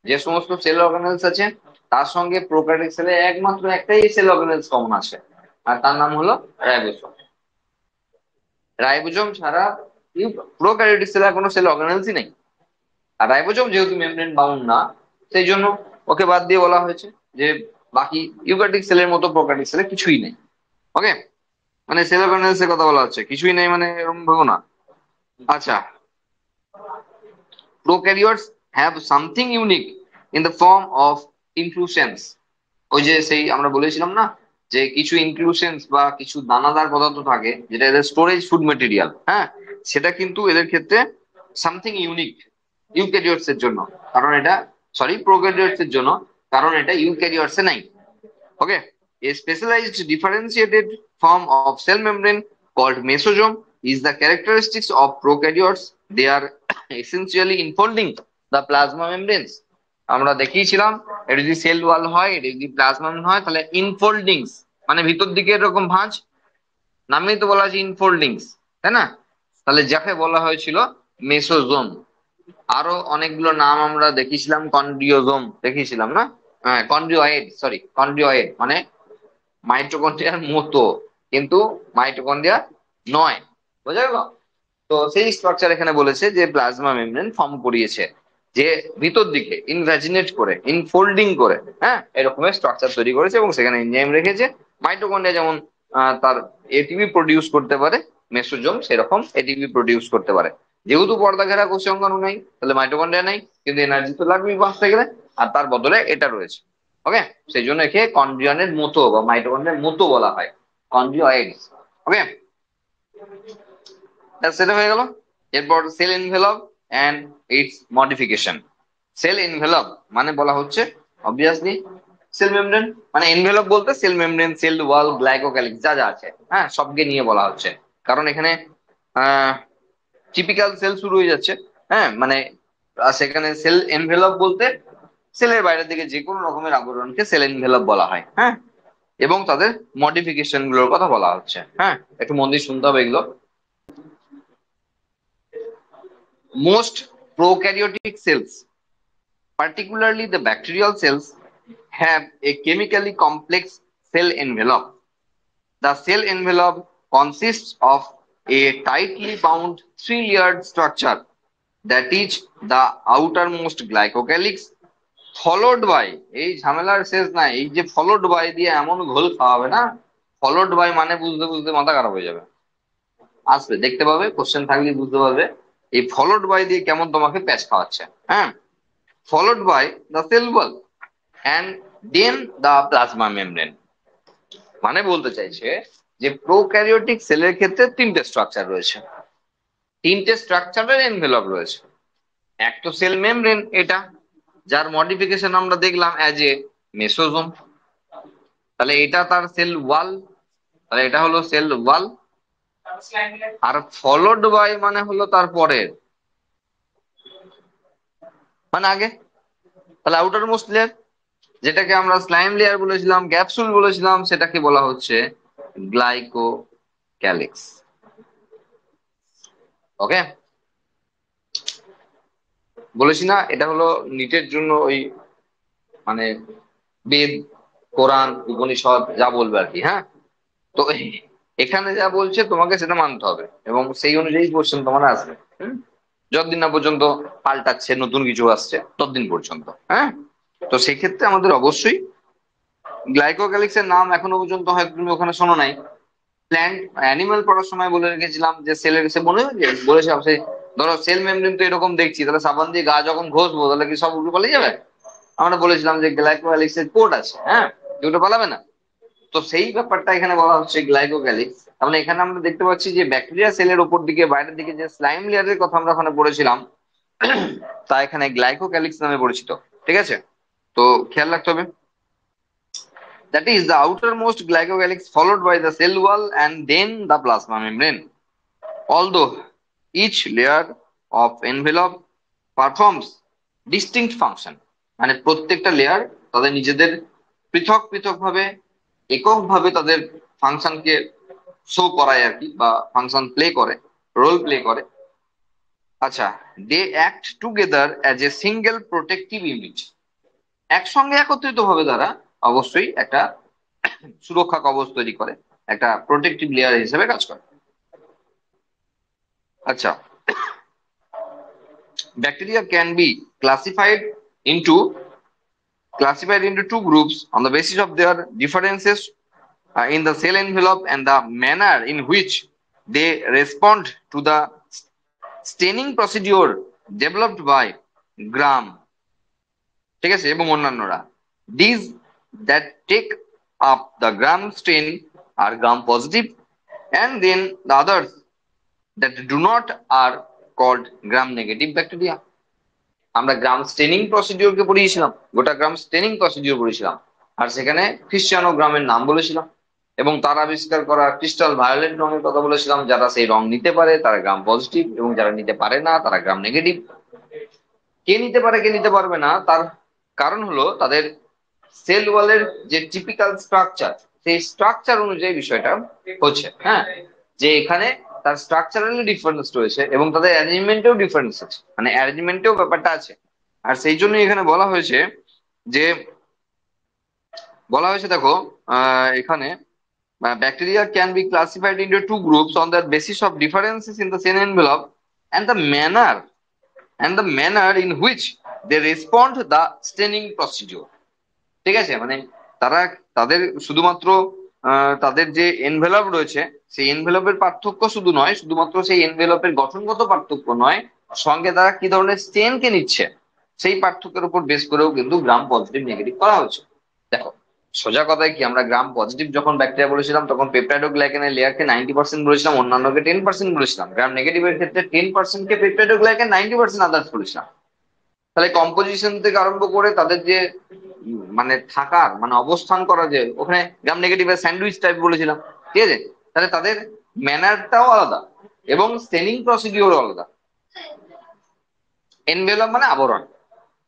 যে সমস্ত সেল অর্গানেলস আছে তার সঙ্গে প্রোক্যারিওটিক সেলে একমাত্র একটাই সেল অর্গানেলস কমন আছে, আর তার নাম হলো রাইবোজোম। রাইবোজোম ছাড়া প্রোক্যারিওটিক সেলে কোনো সেল অর্গানেলসই নেই। আর রাইবোজোম যেহেতু মেমব্রেন বাউন্ড না, সেই জন্য ওকে বাদ দিয়ে বলা হয়েছে যে বাকি ইউক্যারিওটিক সেলের মতো প্রোক্যারিওটিক সেলে কিছুই নেই। ওকে, মানে সেল অর্গানেলস এর কথা বলা হচ্ছে, কিছুই নেই মানে এরকম ভাবো না। আচ্ছা, prokaryotes have something unique in the form of inclusions. ওই যে সেই আমরা বলেছিলাম না যে কিছু ইনক্লুশনস বা কিছু দানাদার পদার্থ থাকে যেটা এদের স্টোরেজ ফুড মেটেরিয়াল, হ্যাঁ, সেটা কিন্তু এদের ক্ষেত্রে সামথিং ইউনিক ইউক্যারিওটস এর জন্য, কারণ এটা প্রোক্যারিওটস এর জন্য, কারণ এটা ইউক্যারিওটস এ নাই। ওকে, a specialized differentiated form of cell membrane called mesosome is the characteristics of prokaryotes. They are essentially enfolding the plasma membranes. আমরা দেখিয়েছিলাম এটা যদি সেল ওয়াল হয়, এটা যদি প্লাজমা হয়, তাহলে ইনফোল্ডিংস মানে ভিতর দিকে এরকম ভাঁজ, নামেই তো বলা আছে ইনফোল্ডিংস, তাই না? তাহলে যাকে বলা হয়েছিল মেসোজোম। আরো অনেকগুলো নাম আমরা দেখিয়েছিলাম, কন্ড্রিওজোম দেখিয়েছিলাম না? হ্যাঁ, কন্ড্রিওয়েড মানে মাইটোকন্ড্রিয়ার মতো কিন্তু মাইটোকন্ড্রিয়া নয়, বোঝা গেল? তো সেই স্ট্রাকচার এখানে বলেছে যে প্লাজমা মেমব্রেন ফর্ম করিয়েছে, যে ভিতর দিকে ইনভ্যাজিনেট করে ইনফোল্ডিং করে, হ্যাঁ, এরকমের স্ট্রাকচার তৈরি করেছে এবং সেখানে এনজাইম রেখেছে। মাইটোকন্ড্রিয়া যেমন তার এটিপি প্রডিউস করতে পারে, মেসোজোম সেরকম এটিপি প্রডিউস করতে পারে। যেহেতু পর্দা ঘেরা কোষীয় অঙ্গাণু নাই, তাহলে মাইটোকন্ড্রিয়া নাই, কিন্তু এনার্জি তো লাগবেই বাঁচতে গেলে, আর তার বদলে এটা রয়েছে। ওকে, সেই জন্য একে কন্ড্রিয়নের মতো বা মাইটোকন্ড্রিয়ার মতো বলা হয়, কন্ড্রিওয়েডস। ওকে, সেটা হয়ে গেল। এরপর cell envelope and its modification. Cell envelope মানে বলা হচ্ছে অবভিয়াসলি সেল মেমব্রেন, মানে এনভেলপ বলতে cell membrane, cell wall, glycocalyx যা যা আছে, হ্যাঁ, সবকে নিয়ে বলা হচ্ছে। কারণ এখানে টিপিক্যাল সেল শুরু হয়ে যাচ্ছে, হ্যাঁ, মানে সেখানে সেল এনভেলপ বলতে সেলের বাইরের দিকে যে কোনো রকমের আবরণকে সেল এনভেলপ বলা হয়, হ্যাঁ, এবং তাদের মডিফিকেশন গুলোর কথা বলা হচ্ছে। হ্যাঁ, একটু মন দিয়ে শুনতে হবে এগুলো। Most prokaryotic cells, particularly the bacterial cells, have a chemically complex cell envelope. The cell envelope consists of a tightly bound three-layered structure that is the outermost glycocalyx, followed by এই ঝামেলার শেষ নাই, এই যে followed by দিয়ে এমন ঘোল খাওয়াবে না, followed by মানে বুঝতে বুঝতে মাথা খারাপ হয়ে যাবে। আসবে, দেখতে পাবে, কোশ্চেন থাকলে বুঝতে পারবে এই ফলোড বাই দিয়ে কেমন তোমাকে প্যাচ খাওয়াচ্ছে। হ্যাঁ, followed by the cell wall and then the plasma membrane, মানে বলতে চাইছে যে প্রোক্যারিওটিক সেলের ক্ষেত্রে তিনটে স্ট্রাকচার রয়েছে, তিনটে স্ট্রাকচারের এনভেলপ রয়েছে। এক তো সেল মেমব্রেন, এটা যার মডিফিকেশন আমরা দেখলাম অ্যাজ এ মেসোজোম, তাহলে এটা তার সেল ওয়াল, তাহলে এটা হলো সেল ওয়াল। আর ফলোড বাই মানে হলো তারপরের, মানে আগে, তাহলে আউটার মোস্ট লেয়ার, যেটাকে আমরা স্লাইম লেয়ার বলেছিলাম, ক্যাপসুল বলেছিলাম, সেটাকে বলা হচ্ছে গ্লাইকোক্যালিক্স। ওকে, বলেছি না এটা হলো নিটের জন্য ওই মানে বেদ, কোরআন, উপনিষদ যা বলবে আর কি। হ্যাঁ, তো এখানে যা বলছে তোমাকে সেটা মানতে হবে এবং সেই অনুযায়ী কোশ্চেন তোমার আসবে। যতদিন না পর্যন্ত পাল্টাচ্ছে, নতুন কিছু আসছে, ততদিন পর্যন্ত। হ্যাঁ, তো সেক্ষেত্রে আমাদের অবশ্যই গ্লাইকোক্যালিক্স এর নাম এখনো পর্যন্ত হয়তো তুমি ওখানে শোনো নাই। প্ল্যান্ট অ্যানিমাল পড়ার সময় বলে রেখেছিলাম যে সেলের, সে মনে হয় বলেছে সে, ধরো সেল মেমব্রেন তো এরকম দেখছি, তাহলে সাবান দিয়ে গা যখন ঘষবো তাহলে কি সব উল্টো পালিয়ে যাবে? আমরা বলেছিলাম যে গ্লাইকোক্যালিক্স এর কোড আছে, হ্যাঁ, যেগুলো পালাবে না। তো সেই ব্যাপারটা এখানে বলা হচ্ছে গ্লাইকোক্যালিক্স। তার মানে এখানে আমরা দেখতে পাচ্ছি যে ব্যাকটেরিয়া সেলের উপর দিকে বাইরের দিকে যে স্লাইম লেয়ারের কথা আমরা ওখানে পড়েছিলাম, তা এখানে গ্লাইকোক্যালিক্স নামে পরিচিত। ঠিক আছে, তো খেয়াল রাখতে হবে। That is the outermost glycocalyx followed by the cell wall and then the plasma membrane. Although each layer of envelope performs distinct function, মানে প্রত্যেকটা লেয়ার তাদের নিজেদের পৃথক পৃথক ভাবে এককভাবে তাদের ফাংশনকে শো করায় আর কি, বা ফাংশন প্লে করে, রোল প্লে করে। আচ্ছা, they act together as a single protective unit. একসঙ্গে একত্রিত ভাবে তারা অবশ্যই একটা সুরক্ষা কবচ তৈরি করে, একটা প্রোটেক্টিভ লেয়ার হিসেবে কাজ করে। আচ্ছা, bacteria can be classified into two groups on the basis of their differences in the cell envelope and the manner in which they respond to the staining procedure developed by গ্রাম, ঠিক আছে, এবং অন্যান্যরা। These that take up the gram stain are gram positive, and then the others that do not are called gram negative bacteria. আমরা গ্রাম straining procedure কে পড়িয়েছিলাম, গোটা গ্রাম straining procedure পড়িয়েছিলাম, আর সেখানে Cristiano গ্রামের নাম বলেছিলাম, এবং তার আবিষ্কার করা ক্রিস্টাল ভায়োলেট রঙের কথা বলেছিলাম। যারা সেই রং নিতে পারে তারা গ্রাম পজিটিভ, এবং যারা নিতে পারে না তারা গ্রাম নেগেটিভ। কে নিতে পারে কে নিতে পারবে না তার কারণ হলো তাদের সেল ওয়ালের যে টিপিক্যাল স্ট্রাকচার, সেই স্ট্রাকচার অনুযায়ী বিষয়টা হচ্ছে। হ্যাঁ, যে এখানে তার স্ট্রাকচারালি ডিফারেন্স রয়েছে এবং তাদের অ্যারেঞ্জমেন্টেও ডিফারেন্স আছে, মানে অ্যারেঞ্জমেন্টেও ব্যাপারটা আছে। আর সেই জন্য এখানে বলা হয়েছে যে, দেখো এখানে bacteria can be classified into two groups on the basis of differences in the cell envelope and the manner in which they respond the staining procedure। ঠিক আছে, মানে তারা তাদের শুধুমাত্র তাদের যে এনভেলপ রয়েছে সেই এনভেলপের পার্থক্য শুধু নয়, শুধুমাত্র সেই এনভেলপের গঠনগত পার্থক্য নয়, সঙ্গে তারা কি ধরনের স্টেন কে নিচ্ছে সেই পার্থক্যের উপর বেস করেও কিন্তু গ্রাম পজিটিভ নেগেটিভ করা হচ্ছে। দেখো, সোজা কথায় কি, আমরা গ্রাম পজিটিভ যখন ব্যাকটেরিয়া বলেছিলাম তখন পেপটাইডোগ্লাইকেনের লেয়ারকে 90% বলেছিলাম, অন্যান্যকে 10% বলেছিলাম। গ্রাম নেগেটিভের ক্ষেত্রে 10% কে পেপটাইডোগ্লাইকেন, 90% আদার্স বলেছিলাম। তাহলে কম্পোজিশন থেকে আরম্ভ করে তাদের যে মানে থাকার মানে অবস্থান করা, যে ওখানে গ্রাম নেগেটিভের স্যান্ডউইচ টাইপ বলেছিলাম। ঠিক আছে, তাহলে তাদের ম্যানারটাও আলাদা এবং স্টেনিং প্রসিডিওরও আলাদা। এনভেলপ মানে আবরণ।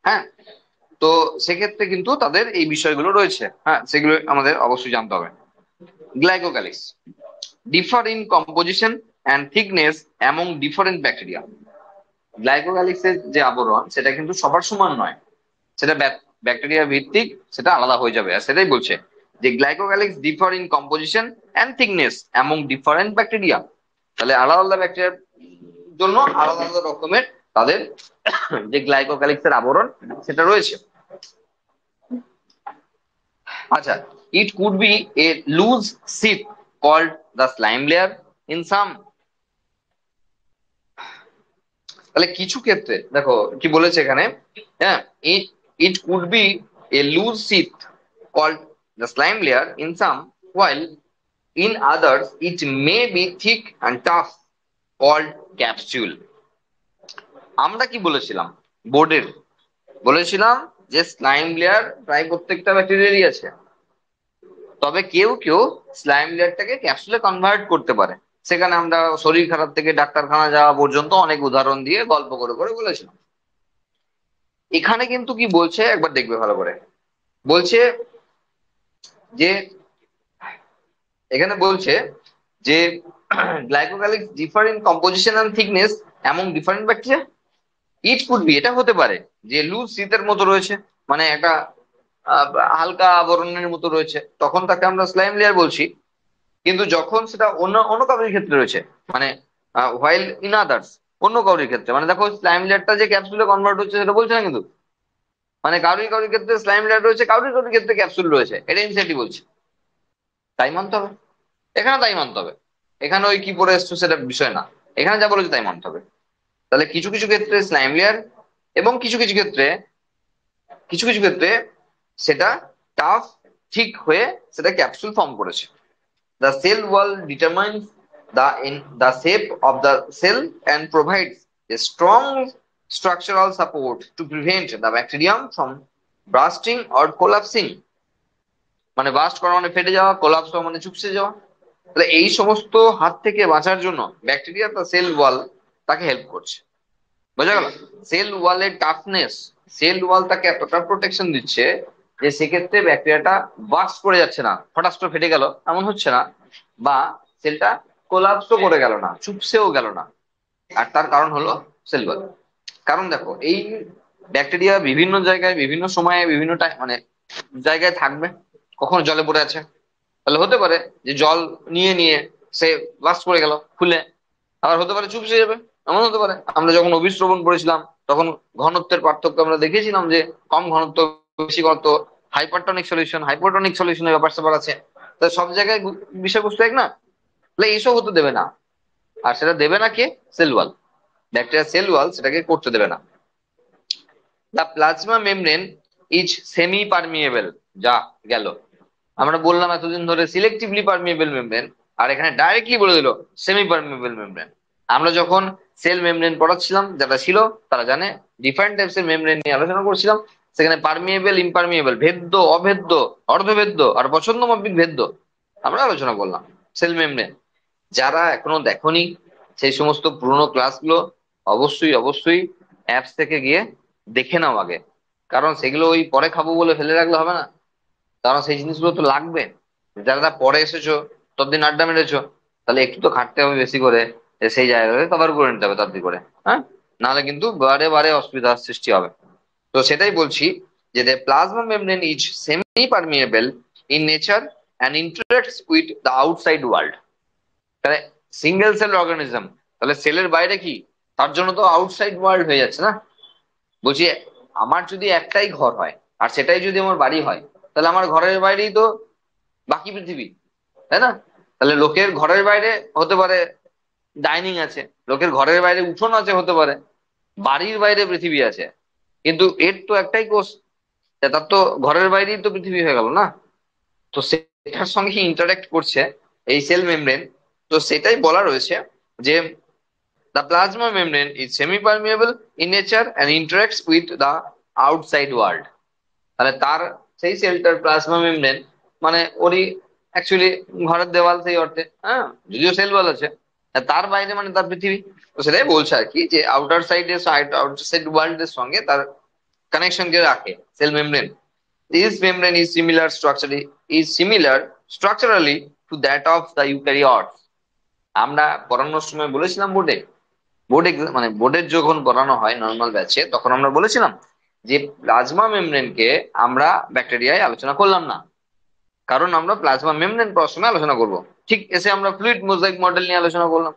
হ্যাঁ, তো সেক্ষেত্রে কিন্তু তাদের এই বিষয়গুলো রয়েছে। হ্যাঁ, সেগুলো আমাদের অবশ্যই জানতে হবে। Glycocalyx differ in composition and thickness among different bacteria. গ্লাইকোক্যালিক্সের যে আবরণ সেটা কিন্তু সবার সমান নয়, সেটা ব্যাকটেরিয়া ভিত্তিক, সেটা আলাদা হয়ে যাবে। আর সেটাই বলছে যে glycocalyx differ in composition and thickness among different bacteria. তাহলে আলাদা আলাদা ব্যাকটেরিয়ার জন্য আলাদা আলাদা রকমের তাদের যে গ্লাইকোক্যালিক্সের আবরণ সেটা রয়েছে। আচ্ছা, it could be a loose sheath called the slime layer in some. তাহলে কিছু ক্ষেত্রে দেখো কি বলেছে এখানে, হ্যাঁ, it it could be a loose sheath called the slime layer in some, while in others it may be thick and tough called capsule। আমরা কি বলেছিলাম বোর্ডের, বলেছিলাম যে স্লাইম লেয়ার প্রায় প্রত্যেকটা ব্যাকটেরিয়ারই আছে, তবে কেউ কেউ স্লাইম লেয়ারটাকে ক্যাপসুলে কনভার্ট করতে পারে। সেখানে আমরা শরীর খারাপ থেকে ডাক্তারখানা যাওয়া পর্যন্ত অনেক উদাহরণ দিয়ে গল্প করে করে বলেছিলাম। এখানে কিন্তু কি বলছে একবার দেখবে ভালো করে। বলছে যে, এখানে বলছে যে glycocalyx differ in composition and thickness among different bacteria. It could be, এটা হতে পারে যে লুজ শীতের মতো রয়েছে, মানে একটা হালকা আবরণের মতো রয়েছে, তখন তাকে আমরা স্লাইম লেয়ার বলছি। কিন্তু যখন সেটা অন্য অন্য কারোর ক্ষেত্রে রয়েছে, মানে হোয়াইল ইন আদার্স, অন্য কারোর ক্ষেত্রে, মানে দেখো স্লাইম লেয়ারটা যে ক্যাপসুলে কনভার্ট হচ্ছে সেটা বলছে না কিন্তু, মানে কারোর কারোর ক্ষেত্রে স্লাইম লেয়ার রয়েছে, কারোর কারোর ক্ষেত্রে ক্যাপসুল রয়েছে, এটা এনসিইআরটি বলছে। তাই মানতে হবে, এখানে তাই মানতে হবে। এখানে ওই কি পড়ে এসছো সেটা বিষয় না, এখানে যা বলেছে তাই মানতে হবে। তাহলে কিছু কিছু ক্ষেত্রে স্লাইম লেয়ার, এবং কিছু কিছু ক্ষেত্রে সেটা টাফ ঠিক হয়ে সেটা ক্যাপসুল ফর্ম করেছে। The cell wall determines the shape of the cell and provides a strong structural support to prevent the bacterium from bursting or collapsing। মানে বাস্ট করা মানে ফেটে যাওয়া, কোলাপস হওয়া মানে চুপসে যাওয়া। তাহলে এই সমস্ত হাত থেকে বাঁচার জন্য ব্যাকটেরিয়া তার সেল ওয়াল তাকে হেল্প করছে। বোঝা গেল? সেল ওয়ালের টাফনেস, সেল ওয়াল তাকে এতটা প্রোটেকশন দিচ্ছে যে সেক্ষেত্রে ব্যাকটেরিয়াটা বাস্ট করে যাচ্ছে না, হঠাৎ করে ফেটে গেল এমন হচ্ছে না, বা সেলটা কোলাপসও করে গেল না, চুপসেও গেল না। আর তার কারণ হলো সেল ওয়াল। কারণ দেখো, এই ব্যাকটেরিয়া বিভিন্ন জায়গায় বিভিন্ন সময়ে বিভিন্ন টাইম মানে জায়গায় থাকবে। কখনো জলে পড়ে আছে, তাহলে হতে পারে যে জল নিয়ে নিয়ে সে বাস্ট করে গেল ফুলে। আবার হতে পারে চুপসে যাবে, এমন হতে পারে। আমরা যখন অভিস্রবণ পড়েছিলাম তখন ঘনত্বের পার্থক্য আমরা দেখেছিলাম যে কম ঘনত্ব, বেশি ঘনত্ব, হাইপারটনিক সলিউশন, হাইপোটনিক সলিউশনের ব্যাপার স্যাপার আছে। তো সব জায়গায় বিষয়বস্তু এক না, তাহলে এইসব হতে দেবে না। আর সেটা দেবে না কে? Cell wall. Bacteria cell wall সেটাকে করতে দেবে না। The plasma membrane is semi permeable. যা গেল, আমরা বললাম এতদিন ধরে সিলেক্টিভলি পারমিয়েবল মেমব্রেন, আর এখানে ডাইরেক্টলি বলে দিল সেমি পারমিয়েবল মেমব্রেন। আমরা যখন সেল মেমব্রেন পড়াচ্ছিলাম, যারা ছিল তারা জানে, ডিফারেন্ট টাইপস এর মেমব্রেন নিয়ে আলোচনা করছিলাম। সেখানে পারমিয়েবল, ইমপারমিয়েবল, ভেদ্য, অভেদ্য, অর্ধভেদ্য আর পছন্দ মাফিক ভেদ্য আমরা আলোচনা করলাম। সেল মেমব্রেন যারা এখনো দেখোনি, সেই সমস্ত পুরোনো ক্লাসগুলো অবশ্যই অবশ্যই অ্যাপস থেকে গিয়ে দেখে নাও আগে। কারণ সেগুলো ওই পরে খাবো বলে ফেলে রাখলে হবে না, কারণ সেই জিনিসগুলো তো লাগবে। যারা পরে এসেছো, ততদিন আড্ডা মেরেছো, তাহলে একটু তো খাটতে হবে বেশি করে, যে সেই জায়গায় কভার করে নিতে হবে তাড়াতাড়ি করে। হ্যাঁ, নাহলে কিন্তু বারে বারে অসুবিধার সৃষ্টি হবে। তো সেটাই বলছি যে the plasma membrane is semi permeable in nature and interacts with the outside world। তাহলে সিঙ্গেল সেল অর্গানিজম, তাহলে সেলের বাইরে কি, তার জন্য তো আউটসাইড ওয়ার্ল্ড হয়ে যাচ্ছে না। বলছি, আমার যদি একটাই ঘর হয় আর সেটাই যদি আমার বাড়ি হয়, তাহলে আমার ঘরের বাইরেই তো বাকি পৃথিবী, তাই না? তাহলে লোকের ঘরের বাইরে হতে পারে ডাইনিং আছে, লোকের ঘরের বাইরে উঠোন আছে, হতে পারে বাড়ির বাইরে পৃথিবী আছে, কিন্তু এর তো একটাই কোষ, তার তো ঘরের বাইরেই তো পৃথিবী হয়ে গেল না। তো সেটার সঙ্গে ইন্টারেক্ট করছে এই সেল মেমব্রেন। তো সেটাই বলা রয়েছে যে the plasma membrane is semi-permeable in nature and interacts with the outside world। তাহলে তার সেই সেলটার প্লাজমা মেমব্রেন মানে ওরই অ্যাকচুয়ালি ঘরের দেওয়াল সেই অর্থে, হ্যাঁ, যদিও সেল ওয়াল আছে। আর তার বাইরে মানে তার পৃথিবী। তো সেটাই বলছে আর কি, যে আউটার সাইডের আউটার সাইড ওয়ার্ল্ডের সঙ্গে তার কানেকশন কে রাখে cell membrane. This membrane is similar structurally to that of the eukaryotes। আমরা পড়ানোর সময় বলেছিলাম বোর্ডে, মানে বোর্ডের যখন পড়ানো হয় নর্মাল ব্যাচে, তখন আমরা বলেছিলাম যে প্লাজমা মেমব্রেনকে আমরা ব্যাকটেরিয়ায় আলোচনা করলাম না, কারণ আমরা প্লাজমা মেমব্রেন পড়ার সময় আলোচনা করব। ঠিক এসে আমরা ফ্লুইড মোজাইক মডেল নিয়ে আলোচনা করলাম,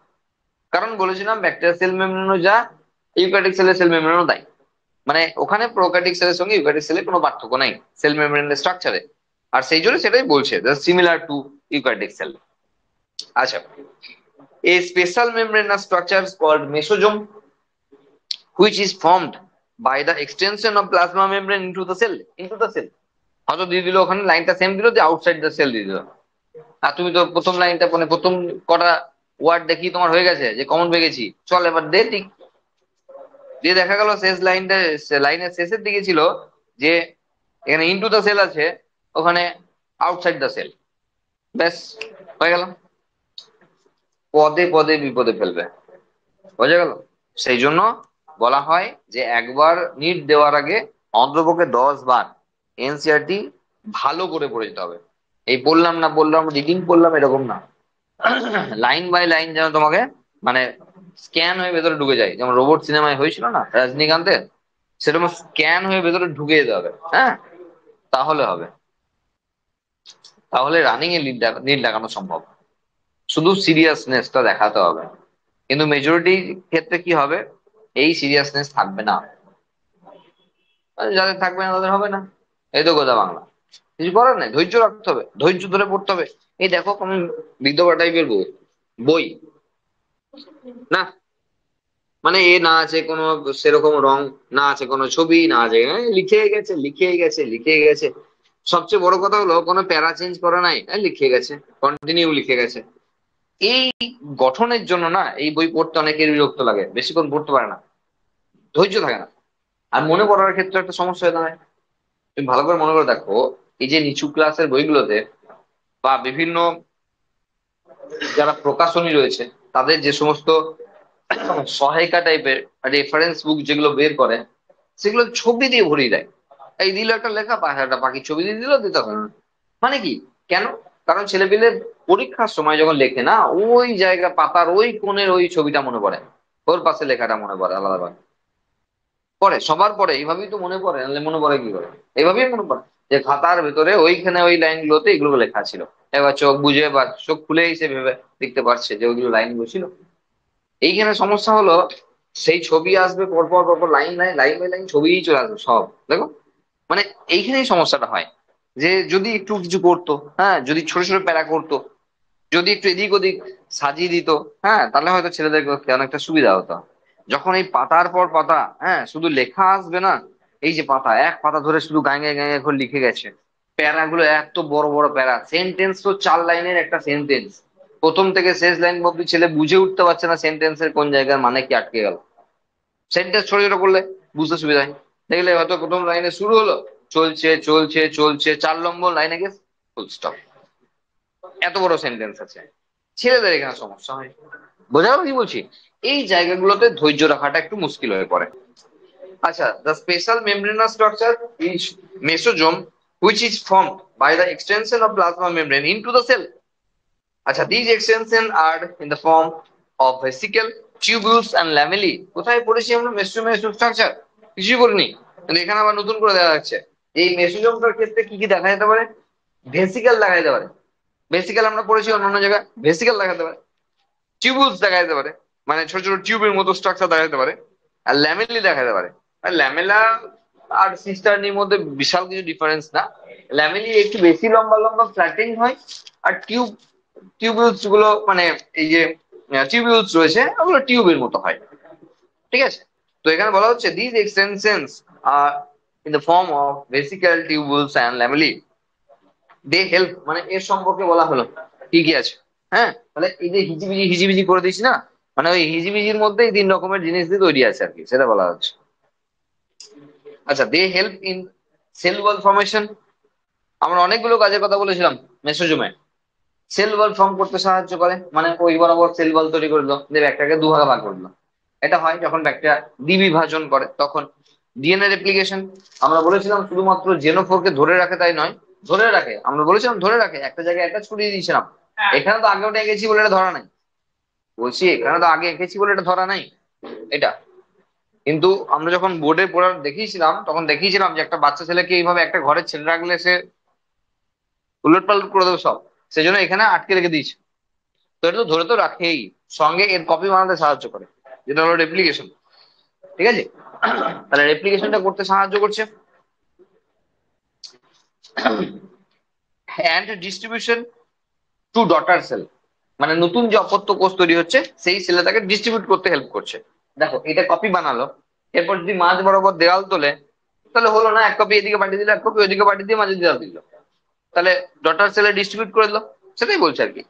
কারণ বলেছিলাম ব্যাকটেরিয়া সেল মেমব্রেনও যা, ইউক্যারিওটিক সেলের সেল মেমব্রেনও তাই। মানে ওখানে প্রোক্যারিওটিক সেলের সঙ্গে ইউক্যারিওটিক সেলের কোনো পার্থক্য নাই সেল মেমব্রেনের স্ট্রাকচারে। আর সেই জন্য সেটাই বলছে সিমিলার টু ইউক্যারিওটিক সেল। আচ্ছা, a special membranous structure is called mesosome, which is formed by the extension of plasma membrane into the cell। হয়তো দিয়ে দিল ওখানে লাইনটা সেম দিল, যে আউটসাইড দ্য সেল দিয়ে দিল। আর তুমি তো প্রথম লাইনটা মানে প্রথম কটা ওয়ার্ড দেখি তোমার হয়ে গেছে যে কমন পেয়ে গেছি, চল এবার দে ঠিক। দিয়ে দেখা গেল শেষ লাইনটা, লাইনের শেষের দিকে ছিল যে এখানে ইনটু দ্য সেল আছে, ওখানে আউটসাইড দ্য সেল। ব্যাস, হয়ে গেল। পদে পদে বিপদে ফেলবে, বোঝা গেল? সেই জন্য বলা হয় যে একবার নিট দেওয়ার আগে অন্ততপক্ষে 10 বার এনসিআরটি ভালো করে পড়ে যেতে হবে। এই বললাম না, বললাম রিডিং করলাম এরকম না, লাইন বাই লাইন যেন তোমাকে মানে স্ক্যান হয়ে ভেতরে ঢুকে যায়, যেমন রোবট সিনেমায় হয়েছিল না রজনীকান্তের, সেরকম স্ক্যান হয়ে ভেতরে ঢুকে যেতে হবে। হ্যাঁ, তাহলে হবে, তাহলে রানিং এ লিড লাগানো সম্ভব। শুধু সিরিয়াসনেসটা দেখাতে হবে, কিন্তু মেজরিটি ক্ষেত্রে কি হবে, এই সিরিয়াসনেস থাকবে না। আর যাদের থাকবে না তাদের হবে না। এই তো গোদা বাংলা, কিছু করার নেই, ধৈর্য রাখতে হবে, ধৈর্য ধরে পড়তে হবে। এই দেখো আমি বিধবা টাইপের বই বই না, মানে এ না আছে কোনো সেরকম রং, না আছে কোনো ছবি, না আছে লিখে গেছে লিখে গেছে লিখে গেছে। সবচেয়ে বড় কথা হলো কোনো প্যারা চেঞ্জ করা নাই, লিখে গেছে, কন্টিনিউ লিখে গেছে। এই গঠনের জন্য না এই বই পড়তে অনেকের বিরক্ত লাগে, বেশিক্ষণ পড়তে পারে না, ধৈর্য থাকে না। আর মনে পড়ার ক্ষেত্রে একটা সমস্যা হয়ে দাঁড়ায়। তুমি ভালো করে মনে করে দেখো, এই যে নিচু ক্লাসের বইগুলোতে বা বিভিন্ন যারা প্রকাশনী রয়েছে তাদের যে সমস্ত সহায়িকা টাইপের রেফারেন্স বুক যেগুলো বের করে, সেগুলো ছবি দিয়ে ভরিয়ে দেয়। এই দিল একটা লেখা, একটা পাখির ছবি দিয়ে দিল, দিতে হবে না। মানে কি? কেন? কারণ ছেলেপিলে পরীক্ষার সময় যখন লেখে না, ওই জায়গা পাতার ওই কোণের ওই ছবিটা মনে পড়ে, ওর পাশে লেখাটা মনে পড়ে আলাদা পড়ে, সবার পরে এইভাবেই তো মনে পড়ে, নাহলে মনে পড়ে কি করে? এইভাবেই মনে পড়ে যে খাতার ভেতরে ওইখানে ওই লাইন গুলোতে এগুলো লেখা ছিল। এবার চোখ বুঝে বা চোখ খুলেই সে ভেবে দেখতে পারছে যে ওইগুলো লাইন গুলো ছিল। এইখানে সমস্যা হলো, সেই ছবি আসবে পরপর পরপর, line line line by line ছবিই চলে আসবে সব, দেখো। মানে এইখানেই সমস্যাটা হয়, যে যদি একটু কিছু করতো, হ্যাঁ, যদি ছোট ছোট প্যারা করতো, যদি একটু এদিক ওদিক সাজিয়ে দিত, হ্যাঁ, তাহলে হয়তো ছেলেদের পক্ষে অনেকটা সুবিধা হতো। যখন এই পাতার পর পাতা, হ্যাঁ, শুধু লেখা আসবে না, এই যে পাতা এক পাতা ধরে শুধু গায়ে গায়ে করে লিখে গেছে, প্যারাগুলো এত বড় বড় প্যারা, সেন্টেন্স তো 4 লাইনের একটা সেন্টেন্স, প্রথম থেকে শেষ লাইন অব্দি ছেলে বুঝে উঠতে পারছে না সেন্টেন্সের কোন জায়গার মানে কি আটকে গেল। সেন্টেন্স ছোট ছোট করলে বুঝতে সুবিধা হয়। দেখলে হয়তো প্রথম লাইনে শুরু হলো, চলছে চলছে চলছে, 4 নম্বর লাইনে গিয়ে ফুল স্টপ, এত বড় সেন্টেন্স আছে। ছেলেদের এখানে সমস্যা হয়। বোঝা গেল কি বলছি? এই জায়গাগুলোতে ধৈর্য রাখাটা একটু মুশকিল হয়ে পড়ে। আচ্ছা, the special membranous structure is mesosome, which is formed by the extension of plasma membrane into the cell. আচ্ছা, these extension are in the form of vesicle, tubules and lamellae. কোথায় পড়েছি আমরা মেসোজোমের স্ট্রাকচার? কিছুই বলিনি, কিন্তু এখানে আবার নতুন করে দেখা যাচ্ছে। এই মেসোজোমটার ক্ষেত্রে কি কি দেখা যেতে পারে? ভেসিকেল দেখা যেতে পারে। ভেসিকেল আমরা পড়েছি অন্যান্য জায়গায়, ভেসিকেল দেখা যেতে পারে, টিউবুলস দেখা যেতে পারে, মানে ছোট ছোট টিউবের মতো স্ট্রাকচার দেখা যেতে পারে, আর ল্যামেলি দেখা যেতে পারে। আর ল্যামেলা আর সিস্টার্নির মধ্যে বিশাল কিছু ডিফারেন্স না, ল্যামেলি একটু বেশি লম্বা লম্বা ফ্ল্যাটেন হয়, আর টিউবিউলস গুলো মানে এই যে টিউবিউলস রয়েছে ওগুলো টিউবের মতো হয়। ঠিক আছে? তো এখানে বলা হচ্ছে this extensions are in the form of vesicle tubules and lamellae, they help, মানে এর সম্পর্কে বলা হলো কি কি আছে। হ্যাঁ, তাহলে এই যে হিজিবিজি হিজিবিজি করে দিচ্ছি না, মানে ওই হিজিবিজির মধ্যেই 3 রকমের জিনিস দিয়ে তৈরি আছে আর কি, সেটা বলা হচ্ছে। আচ্ছা, they help in cell wall formation. আমরা অনেকগুলো কাজের কথা বলেছিলাম মেসোজোমে। সেল ওয়াল ফর্ম করতে সাহায্য করে, মানে ওই বরাবর সেল ওয়াল তৈরি করে দিল, যে ব্যাকটেরিয়াকে দুভাগে ভাগ করে দিল। এটা হয় যখন ব্যাকটেরিয়া দ্বিবিভাজন করে তখন। ডিএনএ রেপ্লিকেশন, আমরা বলেছিলাম শুধুমাত্র জেনোফোরকে ধরে রাখে তাই নয়, ধরে রাখে, আমরা বলেছিলাম ধরে রাখে, একটা জায়গায় একটা ছড়িয়ে দিয়েছিলাম। এখানে তো আগে ওটা এঁকেছি বলে এটা ধরা নাই, বলছি এখানে তো আগে এঁকেছি বলে এটা ধরা নাই এটা। কিন্তু আমরা যখন বোর্ডে পড়ার দেখিয়েছিলাম তখন দেখিয়েছিলাম যে একটা বাচ্চা ছেলেকে এইভাবে একটা ঘরে ছেড়ে রাখলে সে উলট পালট করে দেবে সব, সেজন্য এখানে আটকে রেখে দিয়েছে। তো এটা তো ধরে তো রাখেই, সঙ্গে এর কপি বানাতে সাহায্য করে, যেটা হলো রেপ্লিকেশন। ঠিক আছে? তাহলে রেপ্লিকেশনটা করতে সাহায্য করছে। And distribution to daughter cell, মানে নতুন যে অপত্য কোষ তৈরি হচ্ছে সেই সেলে তাকে ডিস্ট্রিবিউট করতে হেল্প করছে। দেখো এটা কপি বানালো, এরপর যদি মাঝ বরাবর দেওয়াল তোলে, তাহলে হলো না, এক কপি এদিকে পাঠিয়ে দিল, এক কপি ওইদিকে পাঠিয়ে দিয়ে মাঝে দেওয়াল দিল, তাহলে ডটার সেলে ডিস্ট্রিবিউট করে দিল। সেটাই বলছে আর কি।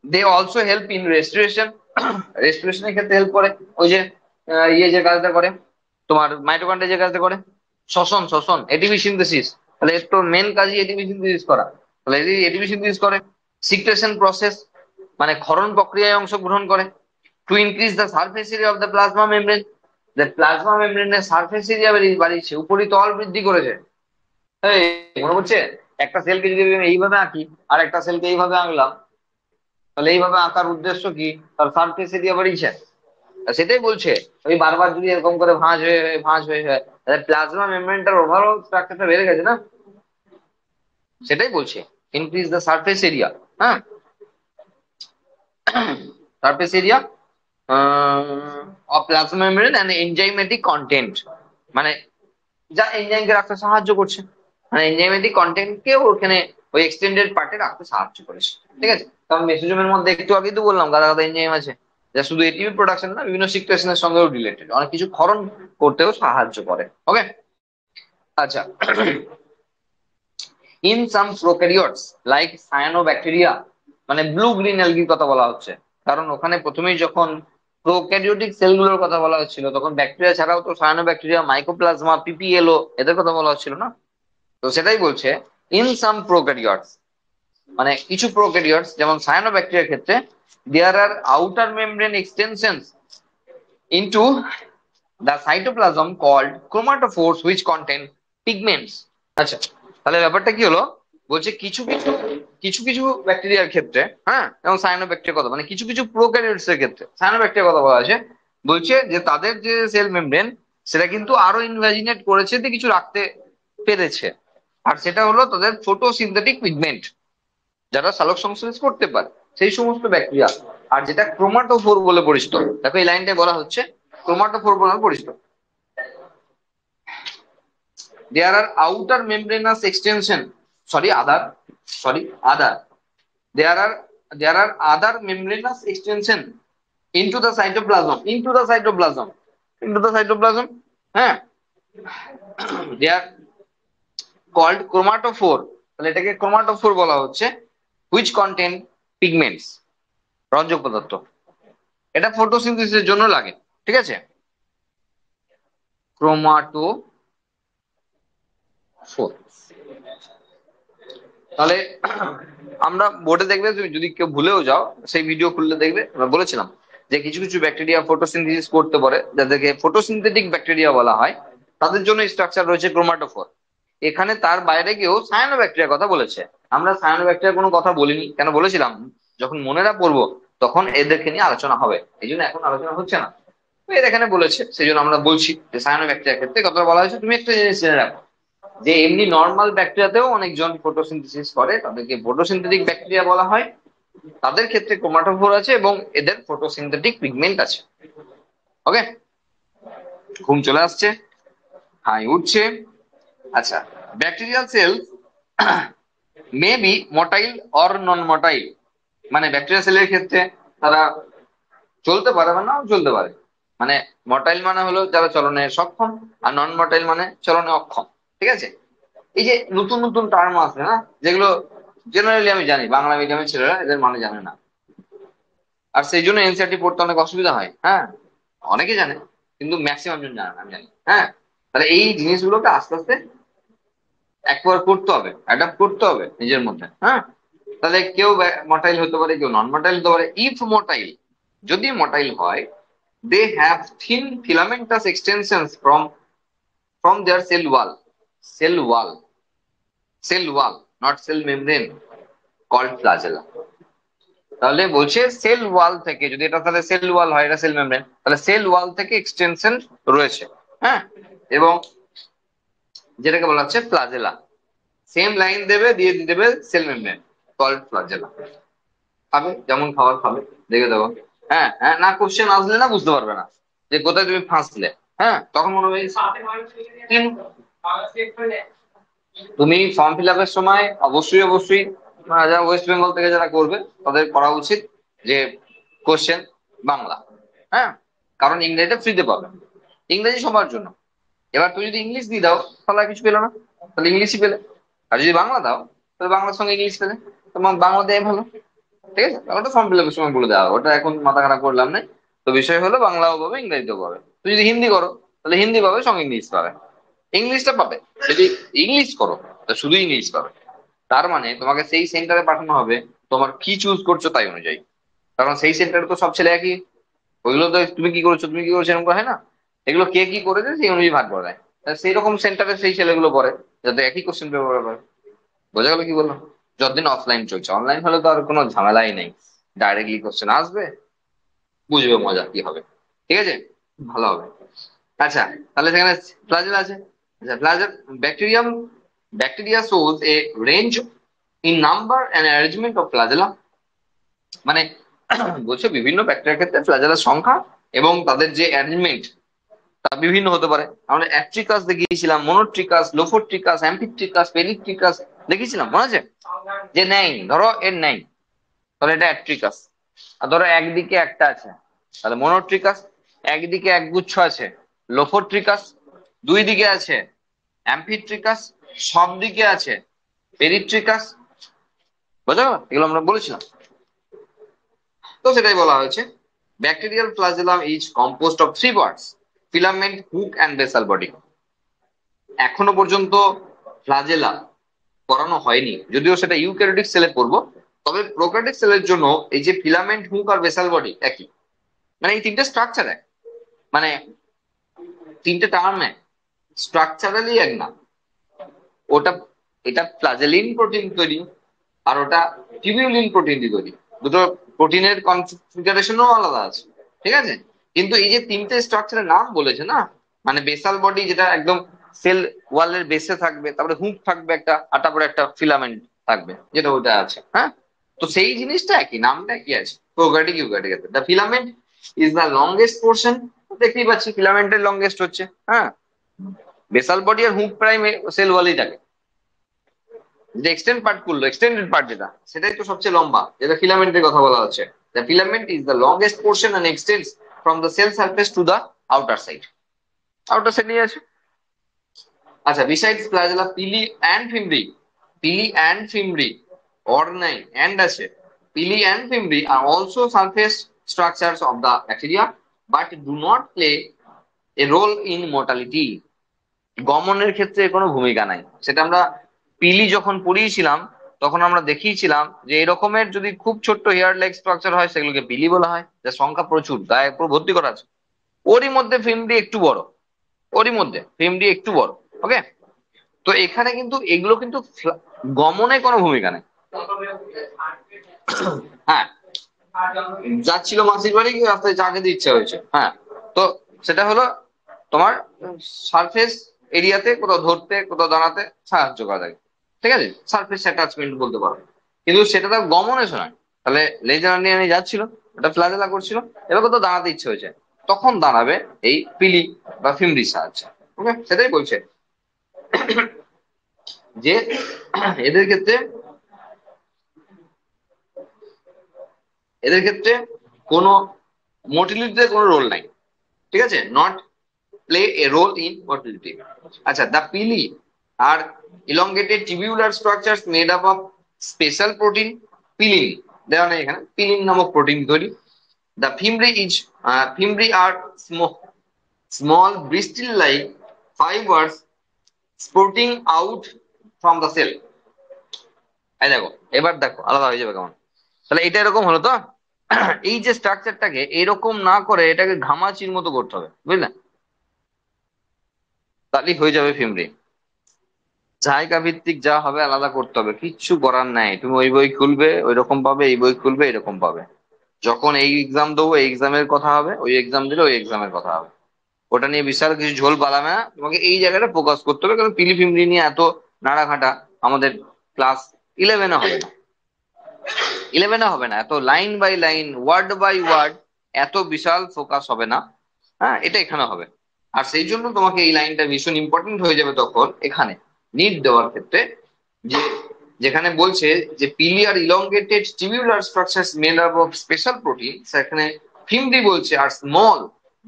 দে অলসো হেল্প ইন রেস্পিরেশন, রেস্পিরেশনের ক্ষেত্রে হেল্প করে। ওই যে ইয়ে যে কাজটা করে, তোমার মাইটোকন্ড্রিয়া যে কাজটা করে, শ্বসন শ্বসন এটিপি সিনথেসিস, তাহলে এর তো মেন কাজই এটিপি সিনথেসিস করা, তাহলে এটিপি সিনথেসিস করে। সিক্রেশন প্রসেস, মানে ক্ষরণ প্রক্রিয়ায় অংশগ্রহণ করে। To increase the surface area of the plasma membrane, যে প্লাজমা মেমব্রেনের সারফেস এরিয়া বাড়িয়েছে, উপরিতল বৃদ্ধি করেছে। এই, মনে হচ্ছে একটা সেলকে যদি আমি এইভাবে আঁকি আর একটা সেলকে এইভাবে আঁকলাম, তাহলে এইভাবে আঁকার উদ্দেশ্য কি? তার সারফেস এরিয়া বাড়িয়েছে। আর সেটাই বলছে, ওই বারবার যদি এরকম করে ভাঁজ হয়ে তাহলে প্লাজমা মেমব্রেনটার ওভারঅল স্ট্রাকচারটা বেড়ে গেছে না, সেটাই বলছে ইনক্রিজ দ্য সারফেস এরিয়া। হ্যাঁ, surface area of plasma membrane and enzymatic content, মানে যা এনজাইমকে রাখতে সাহায্য করছে, মানে এনজাইমেটিক কন্টেন্টকে ওখানে ওই এক্সটেন্ডেড পার্টে রাখতে সাহায্য করেছে। ঠিক আছে? কারণ মেসোজোমের মধ্যে একটু আগেই তো বললাম গাদা গাদা এনজাইম আছে, যা শুধু এটিপি প্রোডাকশন না, বিভিন্ন সিক্রেশনের সঙ্গেও রিলেটেড, অনেক কিছু ক্ষরণ করতেও সাহায্য করে। ওকে? আচ্ছা, in some prokaryotes like cyanobacteria, মানে ব্লু গ্রিন অ্যালগির কথা বলা হচ্ছে। কারণ ওখানে প্রথমেই যখন প্রোক্যারিওটিক সেলগুলোর কথা বলা হচ্ছিল তখন ব্যাকটেরিয়া ছাড়াও তো সায়ানোব্যাকটেরিয়া, মাইকোপ্লাজমা, পিপিএলও এদের কথা বলা হচ্ছিল না? তো সেটাই বলছে ইন সাম প্রোক্যারিওটস, মানে কিছু প্রোক্যারিওটস যেমন সায়ানোব্যাকটেরিয়ার ক্ষেত্রে there are outer membrane extensions into the cytoplasm called chromatophores which contain pigments. আচ্ছা, তাহলে ব্যাপারটা কি হলো, বলছে কিছু কিছু কিছু কিছু ব্যাকটেরিয়ার ক্ষেত্রে, হ্যাঁ, এবং সায়ানোব্যাকটেরিয়ার কথা, মানে কিছু কিছু প্রোক্যারিওটস এর ক্ষেত্রে সায়ানোব্যাকটেরিয়ার কথা বলা আছে, বলছে যে তাদের যে সেল মেমব্রেন সেটা কিন্তু আরো ইনভ্যাজিনেট করেছে, যে কিছু রাখতে পেরেছে। আর সেটা হলো তাদের ফটোসিনথেটিক পিগমেন্ট, যারা সালোক সংশ্লেষ করতে পারে সেই সমস্ত ব্যাকটেরিয়া। আর যেটা ক্রোমাটোফোর বলে পরিচিত, দেখো এই লাইনটায় বলা হচ্ছে ক্রোমাটোফোর বলে পরিচিত। There are outer membranous extension. Sorry, other. Sorry, other. There are there are other membranous extension into the cytoplasm. Into the cytoplasm. Into the cytoplasm. হ্যাঁ, they are called chromatophore. তাহলে এটাকে ক্রোমাটোফোর বলা হচ্ছে, which contain pigments, রঞ্জক পদার্থ। এটা ফটোসিনথেসিসের জন্য লাগে, ঠিক আছে? ক্রোমাটোফোর। তাহলে আমরা বোর্ডে দেখবে, তুমি যদি কেউ ভুলেও যাও সেই ভিডিও খুললে দেখবে আমরা বলেছিলাম যে কিছু কিছু ব্যাকটেরিয়া ফটোসিনথেসিস করতে পারে, যাদেরকে ফটোসিনথেটিক ব্যাকটেরিয়া বলা হয়, তাদের জন্য স্ট্রাকচার রয়েছে ক্রোমাটোফোর। এখানে তার বাইরে কেউ সায়ানোব্যাকটেরিয়ার কথা বলেছে, আমরা সায়ানোব্যাকটেরিয়ার কোনো কথা বলিনি। কেন বলেছিলাম? যখন মনেরা পড়বো তখন এদেরকে নিয়ে আলোচনা হবে, এই জন্য এখন আলোচনা হচ্ছে না। তো এর এখানে বলেছে সেই জন্য আমরা বলছি যে সায়ানোব্যাকটেরিয়ার ক্ষেত্রে কথা বলা হয়েছে। তুমি একটা জিনিস জেনে রাখো যে এমনি নর্মাল ব্যাকটেরিয়াতেও অনেকজন ফটোসিনথেসিস করে, তাদেরকে ফটোসিনথেটিক ব্যাকটেরিয়া বলা হয়। তাদের ক্ষেত্রে ক্রোমাটোফোর আছে এবং এদের ফটোসিনথেটিক পিগমেন্ট আছে। ওকে, ঘুম চলে আসছে, হাই উঠছে। আচ্ছা, bacterial sell may be motile or non motile, মানে ব্যাকটেরিয়া সেলের ক্ষেত্রে তারা চলতে পারে বা নাও চলতে পারে। মানে মোটাইল মানে হলো যারা চলনে সক্ষম, আর নন মোটাইল মানে চলনে অক্ষম, ঠিক আছে? এই যে নতুন নতুন টার্ম আছে না, যেগুলো জেনারেলি আমি জানি বাংলা মিডিয়ামের ছেলেরা এদের মানে জানে না, আর সেই জন্য এনসিআরটি পড়তে অনেক অসুবিধা হয়। হ্যাঁ, অনেকে জানে কিন্তু ম্যাক্সিমাম জন জানে না, আমি জানি। হ্যাঁ, তাহলে এই জিনিসগুলোকে আস্তে আস্তে একবার করতে হবে, অ্যাডাপ্ট করতে হবে নিজের মধ্যে। হ্যাঁ, তাহলে কেউ মটাইল হতে পারে, কেউ নন মটাইল হতে পারে। ইফ মোটাইল, যদি মটাইল হয়, they have thin filamentous extensions from their cell wall. Cell wall, cell wall, not cell membrane, called flagella. তাহলে বলছে সেল ওয়াল থেকে, যদি এটা তাহলে সেল ওয়াল হয়, এটা সেল মেমব্রেন, তাহলে সেল ওয়াল থেকে এক্সটেনশন রয়েছে। হ্যাঁ, এবং যেটাকে বলা হচ্ছে ফ্লাজেলা, সেম লাইন দেবে, দিয়ে দেবে সেল মেমব্রেন, কল্ড ফ্লাজেলা। খাবে যেমন খাবার খাবে, দেখে দেবো। হ্যাঁ হ্যাঁ, না কোশ্চেন আসলে না বুঝতে পারবে না যে কোথায় তুমি ফাঁসলে। হ্যাঁ, তখন মনে হবে তুমি ফর্ম ফিল আপের সময় অবশ্যই অবশ্যই যারা ওয়েস্ট বেঙ্গল থেকে যারা করবে তাদের করা উচিত যে কোশ্চেন বাংলা। হ্যাঁ, কারণ ইংরেজিটা ফ্রিতে পাবে, ইংরেজি সবার জন্য। এবার তুমি যদি ইংলিশ দিয়ে দাও তাহলে আর কিছু পেলো না, তাহলে ইংলিশই পেলে। আর যদি বাংলা দাও তাহলে বাংলার সঙ্গে ইংলিশ পেলে, তোমার বাংলা দেয় ভালো। ঠিক আছে, ওটা ফর্ম ফিল আপের সময় বলে দেওয়া হবে, ওটা এখন মাথা খারাপ করলাম না। তো বিষয় হলো বাংলাও পাবে, ইংরেজিও পাবে। তুমি যদি হিন্দি করো তাহলে হিন্দি পাবে, সঙ্গে ইংলিশ পাবে। ইংলিশটা পাবে, যদি ইংলিশ করো তা শুধু ইংলিশ পাবে। তার মানে তোমাকে সেই সেন্টারে পাঠানো হবে তোমার কি চুজ করছো তাই অনুযায়ী। কারণ সেই সেন্টারে তো সব ছেলে একই, ওইগুলো তো তুমি কি করেছো তুমি কি করেছো এরকম হয় না, এগুলো কে কি করেছে সেই অনুযায়ী ভাগ করে দেয়। তা সেই রকম সেন্টারে সেই ছেলেগুলো পড়ে যাতে একই কোশ্চেন পেপার পাবে। বোঝা গেল কি বললাম? যতদিন অফলাইন চলছে, অনলাইন হলে তো আর কোনো ঝামেলাই নেই, ডাইরেক্টলি কোশ্চেন আসবে, বুঝবে মজা কি হবে। ঠিক আছে, ভালো হবে। আচ্ছা, তাহলে সেখানে ফ্লাজেল আছে। আচ্ছা, flagella bacterium, bacteria shows a range in number and arrangement of flagella, মানে বলছে বিভিন্ন ব্যাকটেরিয়ার ক্ষেত্রে ফ্লাজেলার সংখ্যা এবং তাদের যে অ্যারেঞ্জমেন্ট তা বিভিন্ন হতে পারে। আমরা অ্যাট্রিকাস দেখিয়েছিলাম, মোনোট্রিকাস, লোফোট্রিকাস, অ্যাম্ফিট্রিকাস, পেলিট্রিকাস দেখিয়েছিলাম, মনে আছে? যে নেই, ধরো এর নেই, তাহলে এটা অ্যাট্রিকাস। আর ধরো একদিকে একটা আছে, তাহলে মোনোট্রিকাস। একদিকে একগুচ্ছ আছে, লোফোট্রিকাস। দুই দিকে আছে অ্যাম্ফিট্রিকাস, সব দিকে আছে পেরিট্রিকাস, বোঝা গেল? এগুলো আমরা বলেছিলাম। তো সেটাই বলা হয়েছে, bacterial flagellum is composed of three parts, filament, hook and basal body. এখনো পর্যন্ত ফ্লাজেলা পড়ানো হয়নি, যদিও সেটা ইউক্যারিওটিক সেলে পড়বো। তবে প্রোক্যারিওটিক সেলের জন্য এই যে ফিলামেন্ট, হুক আর বেসাল বডি একই, মানে এই তিনটে স্ট্রাকচার এক, মানে তিনটে টার্ম এক, স্ট্রাকচারালি এক না। ওটা, এটা ফ্লাজেলিন প্রোটিন তৈরি, আর ওটা টিবিউলিন প্রোটিন দিয়ে তৈরি। দুটো প্রোটিনের কনফিগারেশনও আলাদা আছে, ঠিক আছে? কিন্তু এই যে তিনটে স্ট্রাকচারের নাম বলেছে না, মানে বেসাল বডি যেটা একদম সেল ওয়ালের বেসে থাকবে, তারপরে হুক থাকবে একটা, আর তারপরে একটা ফিলামেন্ট থাকবে যেটা ওটা আছে, হ্যাঁ? তো সেই জিনিসটা একই, নামটা কি আছে, প্রোক্যারিওটিক ইউক্যারিওটিক আছে। The filament is the longest portion, দেখতেই পাচ্ছি ফিলামেন্টের লংগেস্ট হচ্ছে, হ্যাঁ। বেসাল বডি আর হুক প্রাইম সেল ওয়ালেই থাকে, যে এক্সটেন্ড পার্ট করলো, এক্সটেন্ডেড পার্ট যেটা, সেটাই তো সবচেয়ে লম্বা, যেটা ফিলামেন্টের কথা বলা হচ্ছে। The filament is the longest portion and extends from the cell surface to the outer side. Outer সাইডে আছে। আচ্ছা, besides flagella, pili and fimbriae, pili and fimbriae, or নাই অ্যান্ড আছে, pili and fimbriae are also surface structures of the bacteria but do not play a role in mortality. গমনের ক্ষেত্রে কোনো ভূমিকা নাই। সেটা আমরা পিলি যখন পড়িয়েছিলাম তখন আমরা দেখিয়েছিলাম যে এরকমের যদি খুব ছোট্ট হেয়ার লাইক স্ট্রাকচার হয় সেগুলোকে পিলি বলা হয়, যার সংখ্যা প্রচুর, গায়ে পুরো ভর্তি করা আছে। ওরই মধ্যে ফিল্মটি একটু বড়, ওরই মধ্যে ফিল্মটি একটু বড়। ওকে, তো এখানে কিন্তু এগুলো কিন্তু গমনে কোনো ভূমিকা নেই। হ্যাঁ, যাচ্ছিল মাসির বাড়ি, রাস্তায় চা খেতে ইচ্ছা হয়েছে, হ্যাঁ, তো সেটা হলো তোমার সারফেস এরিয়াতে কোথাও ধরতে, কোথাও দাঁড়াতে সাহায্য করা যায়, ঠিক আছে? সারফেস অ্যাটাচমেন্ট বলতে পারো। কিন্তু সেটা তো গমনে শোনায়। তাহলে লেজার নিয়ে নিয়ে যাচ্ছিল, ওটা ফ্লাজেলা করছিল, এবার কোথাও দাঁড়াতে ইচ্ছে হয়েছে, তখন দাঁড়াবে এই পিলি বা ফিমরির সাহায্যে। ওকে, সেটাই বলছে যে এদের ক্ষেত্রে, এদের ক্ষেত্রে কোনো মোটিলিটিতে কোনো রোল নাই, ঠিক আছে? Not play a role in motility. আচ্ছা, the pili are elongated tubular structures made up of special protein, pilin দেওয়া নেই এখানে, পিলিন নামক প্রোটিন তৈরি। The fimbriae is, fimbriae are small bristle like fibers sprouting out from the cell। এই দেখো, এবার দেখো আলাদা হয়ে যাবে কেমন। তাহলে এটা এরকম হলো তো, এই যে স্ট্রাকচারটাকে এরকম না করে এটাকে ঘামাচির মতো করতে হবে, বুঝলে? তাহলেই হয়ে যাবে ফিমরি। জায়গা ভিত্তিক যা হবে আলাদা করতে হবে, কিচ্ছু করার নাই। তুমি ওই বই খুলবে ওই রকম পাবে, এই বই খুলবে এরকম পাবে। যখন এই এক্সাম দেবো এই এক্সামের কথা হবে, ওই এক্সাম দিলে ওই এক্সামের কথা হবে। ওটা নিয়ে বিশাল কিছু ঝোল পালাবে না, তোমাকে এই জায়গাটা ফোকাস করতে হবে। কারণ পিলি ফিমরি নিয়ে এত নাড়াঘাটা আমাদের ক্লাস ইলেভেনে হবে না, ইলেভেনে হবে না, এত line by line, word by word, এত বিশাল ফোকাস হবে না। হ্যাঁ, এটা এখানে হবে। আর সেই জন্য তোমাকে এই লাইনটা ভীষণ ইম্পর্টেন্ট হয়ে যাবে তখন এখানে নিট দেওয়ার ক্ষেত্রে, যে যেখানে বলছে যে pillar elongated tubular structures made up of special protein, সেখানে ফিমডি বলছে আর স্মল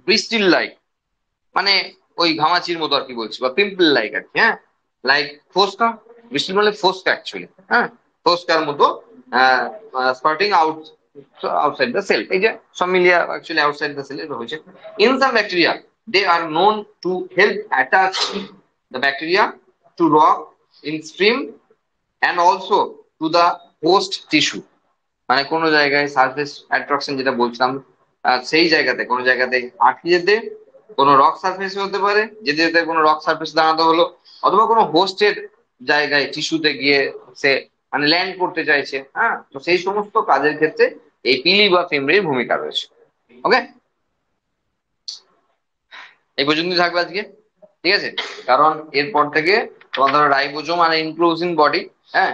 ব্রিস্টিল লাইক, মানে ওই ঘামাচির মতো আর কি বলছি, বা পিম্পল লাইক আর কি, হ্যাঁ, লাইক ফোস্কা, বৃষ্টি বলে ফোস্কা অ্যাকচুয়ালি, হ্যাঁ, ফোস্কার মতো spurting out outside the cell. এই যে সমিলিয়া অ্যাকচুয়ালি আউটসাইড দ্য সেল হয়েছে। In some bacteria they are known to help attach the bacteria to rock in stream and also to the host tissue. মানে কোনো জায়গায় সারফেস অ্যাট্রাকশন যেটা বলছিলাম, সেই জায়গাতে কোনো জায়গাতে আটকে যেতে, কোনো রক সারফেসে হতে পারে, যেতে যেতে কোনো রক সারফেস দাঁড়াতে হলো, অথবা কোনো হোস্টের জায়গায় টিস্যুতে গিয়ে সে মানে ল্যান্ড করতে চাইছে, হ্যাঁ, তো সেই সমস্ত কাজের ক্ষেত্রে এই পিলি বা ফিমব্রির ভূমিকা রয়েছে। ওকে, এই পর্যন্তই থাকবে আজকে, ঠিক আছে? কারণ এরপর থেকে তোমার ধরো রাইবোজোম আর ইনক্লুজিন বডি, হ্যাঁ,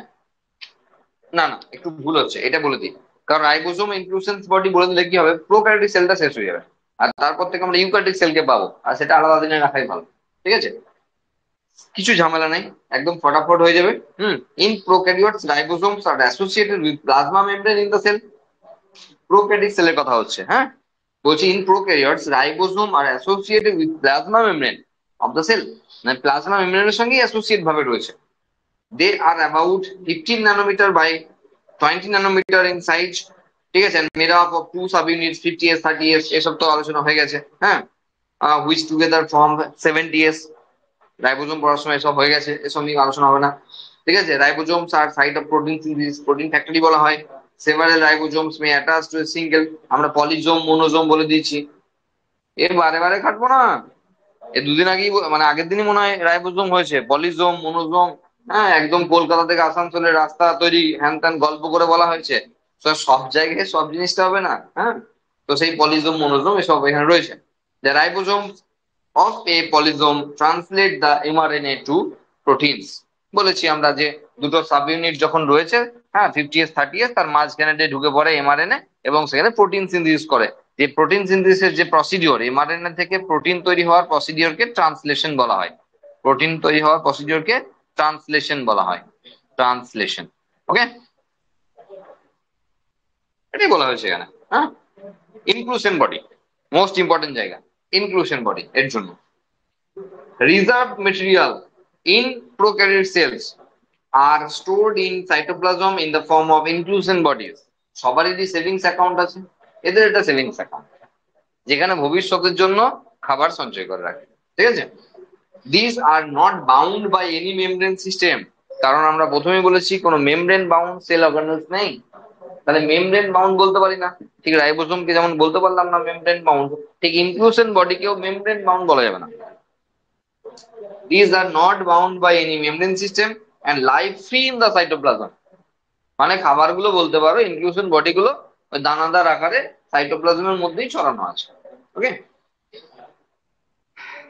না না একটু ভুল হচ্ছে, এটা বলে দিই। কারণ রাইবোজোম ইনক্লুশন বডি বলে দিলে কি হবে, প্রোক্যারিওটিক সেলটা শেষ হয়ে যাবে, আর তারপর থেকে আমরা ইউক্যারিওটিক সেলকে পাবো, আর সেটা আলাদা দিনে রাখাই ভালো, ঠিক আছে? কিছু ঝামেলা নাই, একদম ফটাফট হয়ে যাবে। In prokaryotes ribosomes are associated with plasma membrane in the cell. Prokaryotic সেলের কথা হচ্ছে, হ্যাঁ, বলছি in prokaryotes ribosome are associated with plasma membrane of the cell, মানে প্লাজমা মেমব্রেনের সঙ্গে অ্যাসোসিয়েট ভাবে রয়েছে। They are about 15 nanometer by 20 nanometer in size, ঠিক আছে, made up of two sub units 50s 30s, এসব তো আলোচনা হয়ে গেছে। হ্যাঁ, which together form 70s। Ribosome পড়ার সময় এসব হয়ে গেছে, এসব নিয়ে আলোচনা হবে না। ঠিক আছে, ribosomes are site of protein synthesis, protein factory বলা হয়। Several ribosomes may attach to a single, আমরা পলিজোম মনোজোম বলে দিয়েছি। এর বারে বারে খাটবো না। এ দুদিন আগেই মানে আগের দিনই মনে হয় রাইবোজোম হয়েছে, পলিজোম মনোজোম। হ্যাঁ, একদম কলকাতা থেকে আসানসোলের রাস্তা তৈরি হ্যান ত্যান গল্প করে বলা হয়েছে। তো সব জায়গায় সব জিনিসটা হবে না। হ্যাঁ, তো সেই পলিজোম মনোজোম এসব এখানে রয়েছে। The ribosomes of a polysome translate the mRNA to proteins। বলেছি আমরা যে দুটো সাব ইউনিট যখন রয়েছে, হ্যাঁ, 50s 30s, তার মাঝখানে দিয়ে ঢুকে পড়ে এমআরএনএ এবং সেখানে প্রোটিন সিনথেসিস করে। যে প্রোটিন সিনথেসিসের যে প্রসিডিওর, এমআরএনএ থেকে প্রোটিন তৈরি হওয়ার প্রসিডিওরকে ট্রান্সলেশন বলা হয়। প্রোটিন তৈরি হওয়ার প্রসিডিওরকে ট্রান্সলেশন বলা হয়। ট্রান্সলেশন। ওকে, এটাই বলা হয়েছে এখানে। হ্যাঁ, ইনক্লুশন বডি মোস্ট ইম্পর্টেন্ট জায়গা, ইনক্লুশন বডি এর জন্য। Reserved material in prokaryote cells are stored in cytoplasm in the form of inclusion bodies। সবারই সেভিংস অ্যাকাউন্ট আছে, এদের এটা সেভিংস অ্যাকাউন্ট যেখানে ভবিষ্যতের জন্য খাবার সঞ্চয় করে রাখে। ঠিক আছে, this are not bound by any membrane system. কারণ আমরা প্রথমেই বলেছি কোনো মেমব্রেন বাউন্ড সেল অর্গানেলস নেই, তাহলে মেমব্রেন বাউন্ড বলতে পারি না। ঠিক রাইবোসোমকে যেমন বলতে পারলাম না মেমব্রেন বাউন্ড, ঠিক ইনক্লুশন বডিকেও মেমব্রেন বাউন্ড বলা যাবে না। These are not bound by any membrane system and lie free in the cytoplasm। মানে খাবারগুলো বলতে পারো ইনক্লুশন বডি গুলো ওই দানাদার আকারে সাইটোপ্লাজমের মধ্যেই ছড়ানো আছে। ওকে,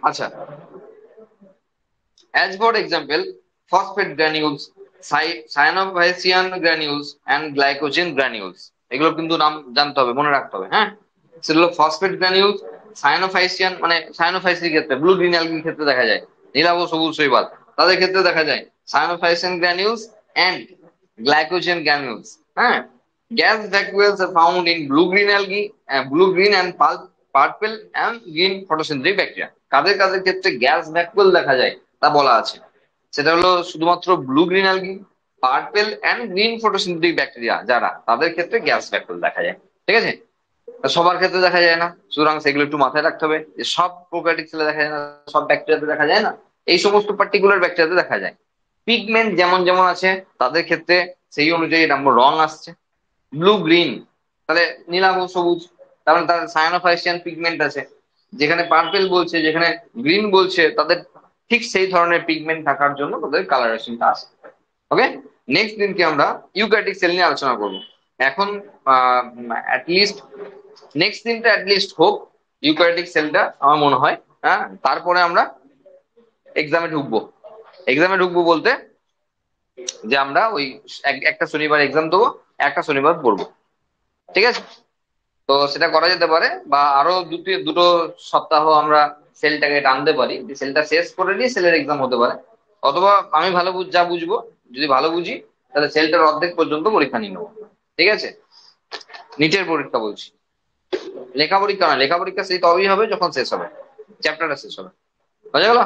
আচ্ছা, as for example phosphate granules, cyanophycian granules and glycogen granules, এগুলো কিন্তু নাম জানতে হবে, মনে রাখতে হবে। হ্যাঁ, সেগুলো ফসফেট গ্রানিউলস, সায়ানোফাইসিয়ান মানে সায়ানোফাইসির ক্ষেত্রে, ব্লু গ্রিন অ্যালগির ক্ষেত্রে দেখা যায়, নীলাভ সবুজ শৈবাল তাদের ক্ষেত্রে দেখা যায় সায়ানোফাইসিয়ান গ্রানিউলস এন্ড গ্লাইকোজেন গ্রানিউলস। হ্যাঁ, gas vacuoles are found in blue green algae, blue green and purple and green photosynthetic bacteria. কাদের কাদের ক্ষেত্রে গ্যাস ভ্যাকুয়েল দেখা যায় তা বলা আছে, সেটা হলো শুধুমাত্র blue green algae, purple and green photosynthetic bacteria যারা, তাদের ক্ষেত্রে গ্যাস ভ্যাকুয়েল দেখা যায়। ঠিক আছে, সবার ক্ষেত্রে দেখা যায় না, সুতরাং সেগুলো একটু মাথায় রাখতে হবে যে সব প্রোক্যারিওটিক সেলে দেখা যায় না, সব ব্যাকটেরিয়াতে দেখা যায় না, এই সমস্ত পার্টিকুলার ব্যাকটেরিয়াতে দেখা যায়। পিগমেন্ট যেমন যেমন আছে তাদের ক্ষেত্রে সেই অনুযায়ী নম্বর রং আসছে, ব্লু গ্রিন তাহলে নীলাভ সবুজ, কারণ তার সায়ানোফাইসিয়ান পিগমেন্ট আছে। যেখানে পার্পেল বলছে, যেখানে গ্রিন বলছে, তাদের ঠিক সেই ধরনের পিগমেন্ট থাকার জন্য তাদের কালারেশনটা আসে। ওকে, নেক্সট দিনকে আমরা ইউক্যারিওটিক সেল নিয়ে আলোচনা করব। এখন অ্যাটলিস্ট নেক্সট দিনটা অ্যাটলিস্ট হোক ইউক্যারিওটিক সেলটা, আমার মনে হয়। হ্যাঁ, তারপরে আমরা এক্সামে ঢুকবো। এক্সামে ঢুকবো বলতে যে আমরা ওই একটা শনিবার এক্সাম দেবো, একটা শনিবার পড়বো। ঠিক আছে, তো সেটা করা যেতে পারে, বা আরো দুটো সপ্তাহ আমরা সেলটাকে টানতে পারি, যে সেলটা শেষ করে নিয়ে সেলের এক্সাম হতে পারে। অথবা আমি ভালো যা বুঝবো, যদি ভালো বুঝি তাহলে সেলটার অর্ধেক পর্যন্ত পরীক্ষা নিয়ে নেবো। ঠিক আছে, নিচের পরীক্ষা বলছি, লেখা পরীক্ষা না, লেখা পরীক্ষা সেই তবেই হবে যখন শেষ হবে, চ্যাপ্টারটা শেষ হবে। বুঝা গেল?